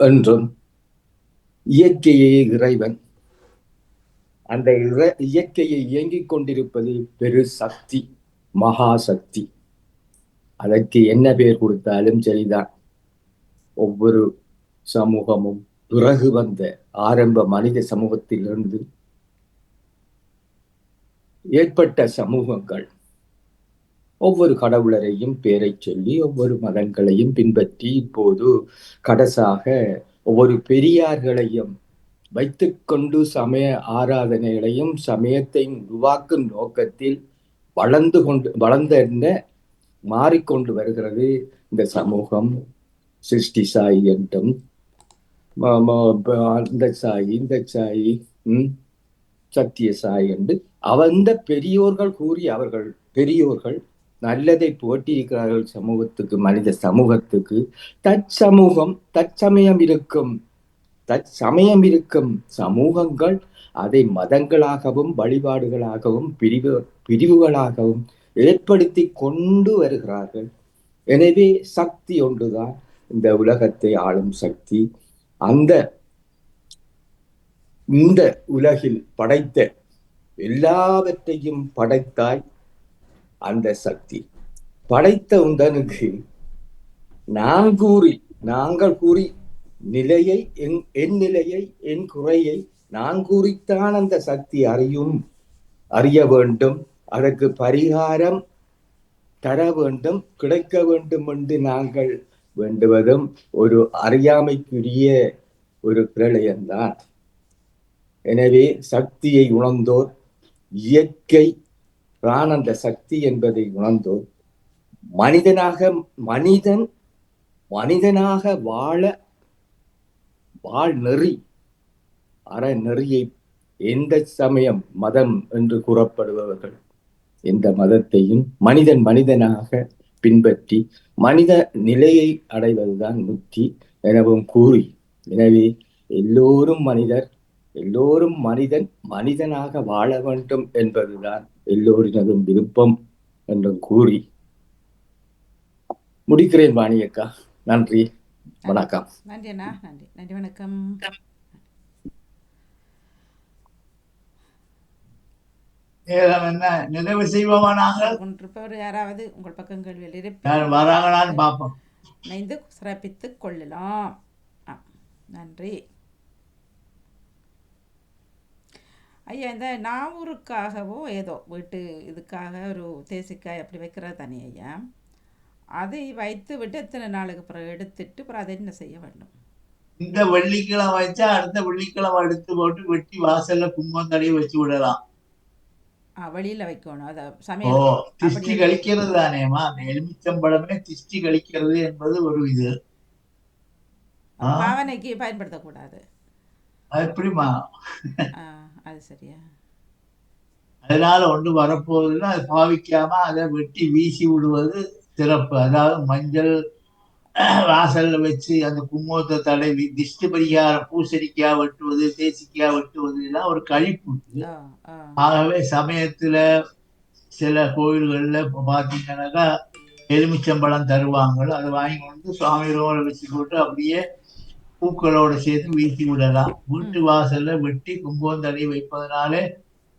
Speaker 7: என்றும், இயற்கையே இறைவன், அந்த இயற்கையை இயங்கிக் கொண்டிருப்பது பெரு சக்தி, மகாசக்தி. அதற்கு என்ன பெயர் கொடுத்தாலும் சரிதான். ஒவ்வொரு சமூகமும் பிறகு வந்த ஆரம்ப மனித சமூகத்திலிருந்து ஏற்பட்ட சமூகங்கள் ஒவ்வொரு கடவுளரையும் பேரை சொல்லி ஒவ்வொரு மதங்களையும் பின்பற்றி இப்போது கடைசாக ஒவ்வொரு பெரியார்களையும் வைத்துக்கொண்டு சமய ஆராதனைகளையும் சமயத்தை உருவாக்கும் நோக்கத்தில் வளர்ந்த மாறிக்கொண்டு வருகிறது இந்த சமூகம். சிருஷ்டி சாயி என்றும் அந்த சாயி இந்த சாயி சத்திய சாயி என்று அந்த பெரியோர்கள் கூறி அவர்கள் பெரியோர்கள் நல்லதை போட்டியிருக்கிறார்கள் சமூகத்துக்கு, மனித சமூகத்துக்கு. தற்சமயம் இருக்கும் சமூகங்கள் அதை மதங்களாகவும் வழிபாடுகளாகவும் பிரிவுகளாகவும் ஏற்படுத்தி கொண்டு வருகிறார்கள். எனவே சக்தி ஒன்றுதான் இந்த உலகத்தை ஆளும் சக்தி. இந்த உலகில் படைத்த எல்லாவற்றையும் படைத்தாய் அந்த சக்தி. படைத்த உந்தனுக்கு நாங்கள் கூறி நிலையை, என் நிலையை, என் குறையை நான் கூறித்தான் அந்த சக்தி அறிய வேண்டும். அதற்கு பரிகாரம் தர வேண்டும், கிடைக்க வேண்டும் என்று நாங்கள் வேண்டுவதும் ஒரு அறியாமைக்குரிய ஒரு பிரளயம்தான். எனவே சக்தியை உணர்ந்தோர், இயற்கை பிராணந்த சக்தி என்பதை உணர்ந்தோர், மனிதனாக வாழ்நெறி அறநெறியை எந்த சமயம் மதம் என்று கூறப்படுபவர்கள் எந்த மதத்தையும் மனிதனாக பின்பற்றி மனித நிலையை அடைவதுதான் முக்தி எனவும் கூறி, எனவே எல்லோரும் மனிதனாக வாழ வேண்டும் என்பதுதான் எல்லோரினதும் விருப்பம் என்றும் கூறி முடிக்கிறேன். வாணியக்கா, நன்றி, வணக்கம்.
Speaker 1: நன்றி அண்ணா, நன்றி, நன்றி, வணக்கம்.
Speaker 2: என்ன நிறைவு செய்வோமா? நாங்கள்
Speaker 1: கொண்டிருப்பவர் யாராவது உங்கள் பக்கம் கேள்வியில்
Speaker 2: வராங்களான்னு பார்ப்போம்.
Speaker 1: இணைந்து சிறப்பித்துக் கொள்ளலாம். நன்றி ஐயா. இந்த நாவூருக்காகவோ ஏதோ வீட்டு இதுக்காக ஒரு தேசிக்காய் அப்படி வைக்கிறது தானே ஐயா, அதை வைத்து விட்டு எத்தனை நாளுக்கு பிறகு எடுத்துட்டு அப்புறம் அதை என்ன செய்ய வேண்டும்?
Speaker 2: இந்த வெள்ளிக்கிழமை வச்சா அடுத்த வெள்ளிக்கிழமை எடுத்து போட்டு வெட்டி வாசல்ல குங்குமம் தடவி வச்சு விடலாம்.
Speaker 1: வெளியில வைக்கணும் அதை
Speaker 2: ஓ,
Speaker 1: சமையல்
Speaker 2: திஷ்டி கழிக்கிறது தானேமா. அந்த எலுமிச்சம்பழமே திஷ்டி கழிக்கிறது என்பது ஒரு இது.
Speaker 1: பாவனைக்கு பயன்படுத்தக்கூடாது.
Speaker 2: எப்படிமா?
Speaker 1: அது சரியா?
Speaker 2: அதனால ஒன்று வரப்போகுதுன்னா அது பாவிக்காம அதை வெட்டி வீசி விடுவது சிறப்பு. அதாவது மஞ்சள் வாசல்ல வச்சு அந்த குங்குமத்தை தடவி திஷ்டி பரிகாரம் பூசணிக்காய் வெட்டுவது, தேசிக்காய் வெட்டுவது எல்லாம் ஒரு கழிப்பு இருக்கு. ஆகவே சமயத்துல சில கோயில்கள்ல இப்போ பார்த்தீங்கன்னாக்கா எலுமிச்சம்பழம் தருவாங்க. அதை வாங்கி கொண்டு சுவாமியோட வச்சு போட்டு அப்படியே பூக்களோட சேர்த்து வீசி விடலாம். வீட்டு வாசல்ல வெட்டி குங்குமம் தடவி வைப்பதனாலே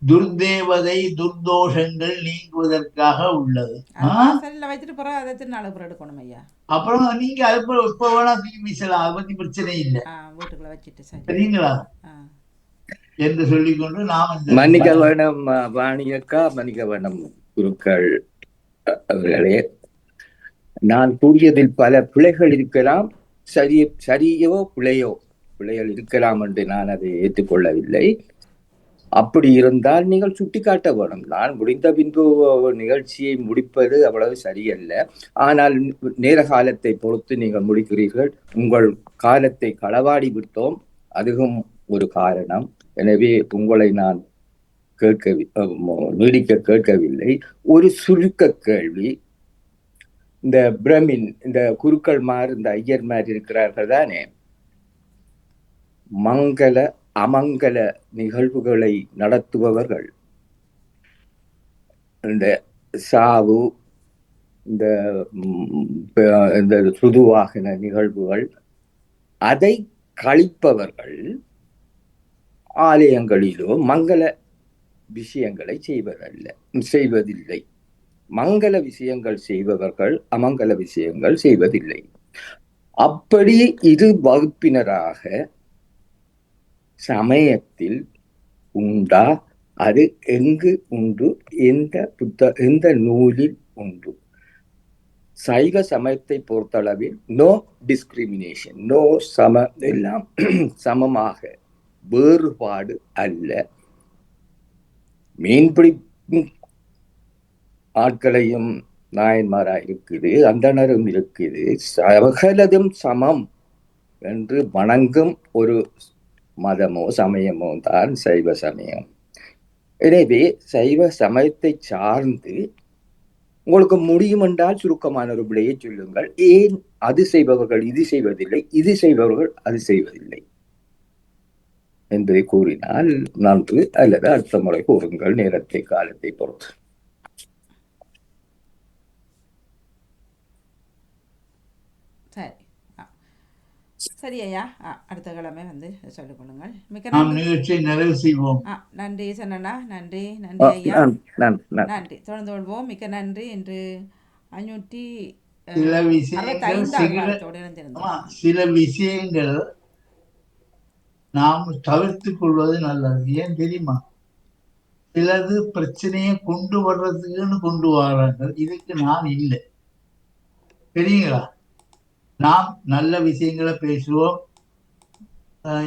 Speaker 2: துர்தேவதை துர்தோஷங்கள் நீங்குவதற்காக உள்ளது.
Speaker 1: வச்சுட்டு போறோம் அதை திருநாள் எடுக்கணும் ஐயா.
Speaker 2: அப்புறம் நீங்க அது இப்ப வேணா தூக்கி வீசலாம், அதை பத்தி பிரச்சனை இல்லை.
Speaker 1: வீட்டுக்குள்ள வச்சுட்டு
Speaker 2: சரிங்களா என்று சொல்லிக்கொண்டு நாம்
Speaker 7: மன்னிக்க வேணும் வாணியக்கா, மன்னிக்க வேணும் குருக்கள் அவர்களே. நான் கூறியதில் பல பிழைகள் இருக்கலாம். சரியோ பிழைகள் இருக்கலாம் என்று நான் அதை ஏற்றுக்கொள்ளவில்லை. அப்படி இருந்தால் நீங்கள் சுட்டிக்காட்ட வேணும். நான் முடிந்த பின்பு நிகழ்ச்சியை முடிப்பது அவ்வளவு சரியல்ல. ஆனால் நேர காலத்தை பொறுத்து நீங்கள் முடிக்கிறீர்கள். உங்கள் காலத்தை களவாடி விட்டோம், அதுவும் ஒரு காரணம். எனவே உங்களை நான் நீடிக்க கேட்கவில்லை. ஒரு சுருக்க கேள்வி. இந்த பிரமின், இந்த குருக்கள்மார், இந்த ஐயர்மார் இருக்கிறார்கள் தானே, மங்கள அமங்கல நிகழ்வுகளை நடத்துபவர்கள். இந்த சாவு, இந்த சுதுவாகின நிகழ்வுகள், அதை கழிப்பவர்கள் ஆலயங்களிலோ மங்கள விஷயங்களை செய்வதில்லை. மங்கள விஷயங்கள் செய்பவர்கள் அமங்கல விஷயங்கள் செய்வதில்லை. அப்படி இரு வகுப்பினராக சமயத்தில் உண்டா? அது எங்கு உண்டு? எந்த நூலில் உண்டு? சைவ சமயத்தை பொறுத்தளவில் நோ டிஸ்கிரிமினேஷன், நோ எல்லாம் சமமாக, வேறுபாடு அல்ல. மீன்பிடி ஆட்களையும் நாயன்மாரா இருக்குது, அந்தணரும் இருக்குது, சகலதும் சமம் என்று வணங்கும் ஒரு மதமோ சமயமோ தான் சைவ சமயம். எனவே சைவ சமயத்தை சார்ந்து உங்களுக்கு முடியும் என்றால் சுருக்கமான ஒரு விடையை சொல்லுங்கள். ஏன் அது செய்பவர்கள் இது செய்வதில்லை, இது செய்பவர்கள் அது செய்வதில்லை என்பதை கூறினால் நன்று, அல்லது அடுத்த முறை கூறுங்கள், நேரத்தை காலத்தை பொறுத்து.
Speaker 1: சரி ஐயா, அடுத்த கிழமை வந்து சொல்லிக் கொள்ளுங்கள்.
Speaker 2: நிகழ்ச்சியை நிறைவு செய்வோம்.
Speaker 1: நன்றி சன்னண்ணா, நன்றி நன்றி ஐயா, நன்றி. தொடர்ந்து கொள்வோம். மிக்க நன்றி. இன்று 565
Speaker 2: சில விஷயங்கள் நாம் தவிர்த்து கொள்வது நல்லது. ஏன் தெரியுமா? சிலது பிரச்சனையை கொண்டு வர்றதுக்குன்னு கொண்டு வர்றாங்க. இதுக்கு நான் இல்லை, தெரியுங்களா? நாம் நல்ல விஷயங்களை பேசுவோம்.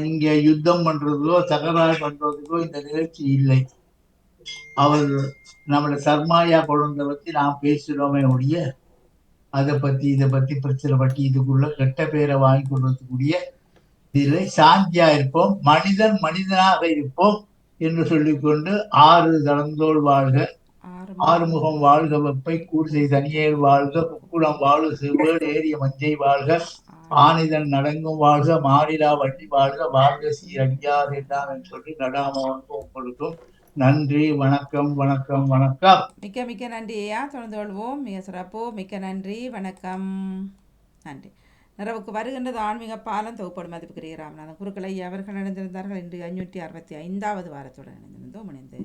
Speaker 2: இங்க யுத்தம் பண்றதோ தகராறு பண்றதுக்கோ இந்த நிகழ்ச்சி இல்லை. அவர் நம்மளோட சர்மாயா குழந்தை பத்தி நாம் பேசுறோமே ஒழிய அதை பத்தி இதை பத்தி பிரச்சனை பற்றி இதுக்குள்ள கெட்ட பேரை வாங்கி கொள்றதுக்குரிய இதில் சாந்தியா இருப்போம், மனிதனாக இருப்போம் என்று சொல்லிக்கொண்டு 6 தளந்தோள் வாழ்க, 6 முகம் வாழ்க, வெப்பை கூர்சை தனியேல் வாழ்க, குக்குளம் வாழ்க, செவ்வேடு ஏறிய மஞ்சை வாழ்க, ஆனிதன் நடங்கும் வாழ்க, மாறிலா வண்டி வாழ்க, வாழ்க சீரடியார் எல்லாம் என்று சொல்லி நடாமோனுக்கு உங்களுக்கும் நன்றி. வணக்கம் வணக்கம் வணக்கம்.
Speaker 1: மிக்க மிக்க நன்றி ஐயா. தொடர்ந்து கொள்வோம். மிக சிறப்போ. மிக்க நன்றி. வணக்கம். நன்றி. நிறைவுக்கு வருகின்றது ஆன்மீக பாலம் தொகுப்போடு மதிப்புக்குரிய ராமநாதன் குருக்கள் ஐயா அவர்கள் இணைந்திருந்தார்கள். இன்று 565வது வாரத்துடன் இணைந்திருந்தோம். இணைந்து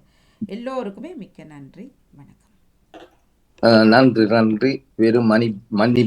Speaker 1: எல்லோருக்குமே மிக்க நன்றி. வணக்கம்.
Speaker 7: நன்றி. வெறும் மன்னி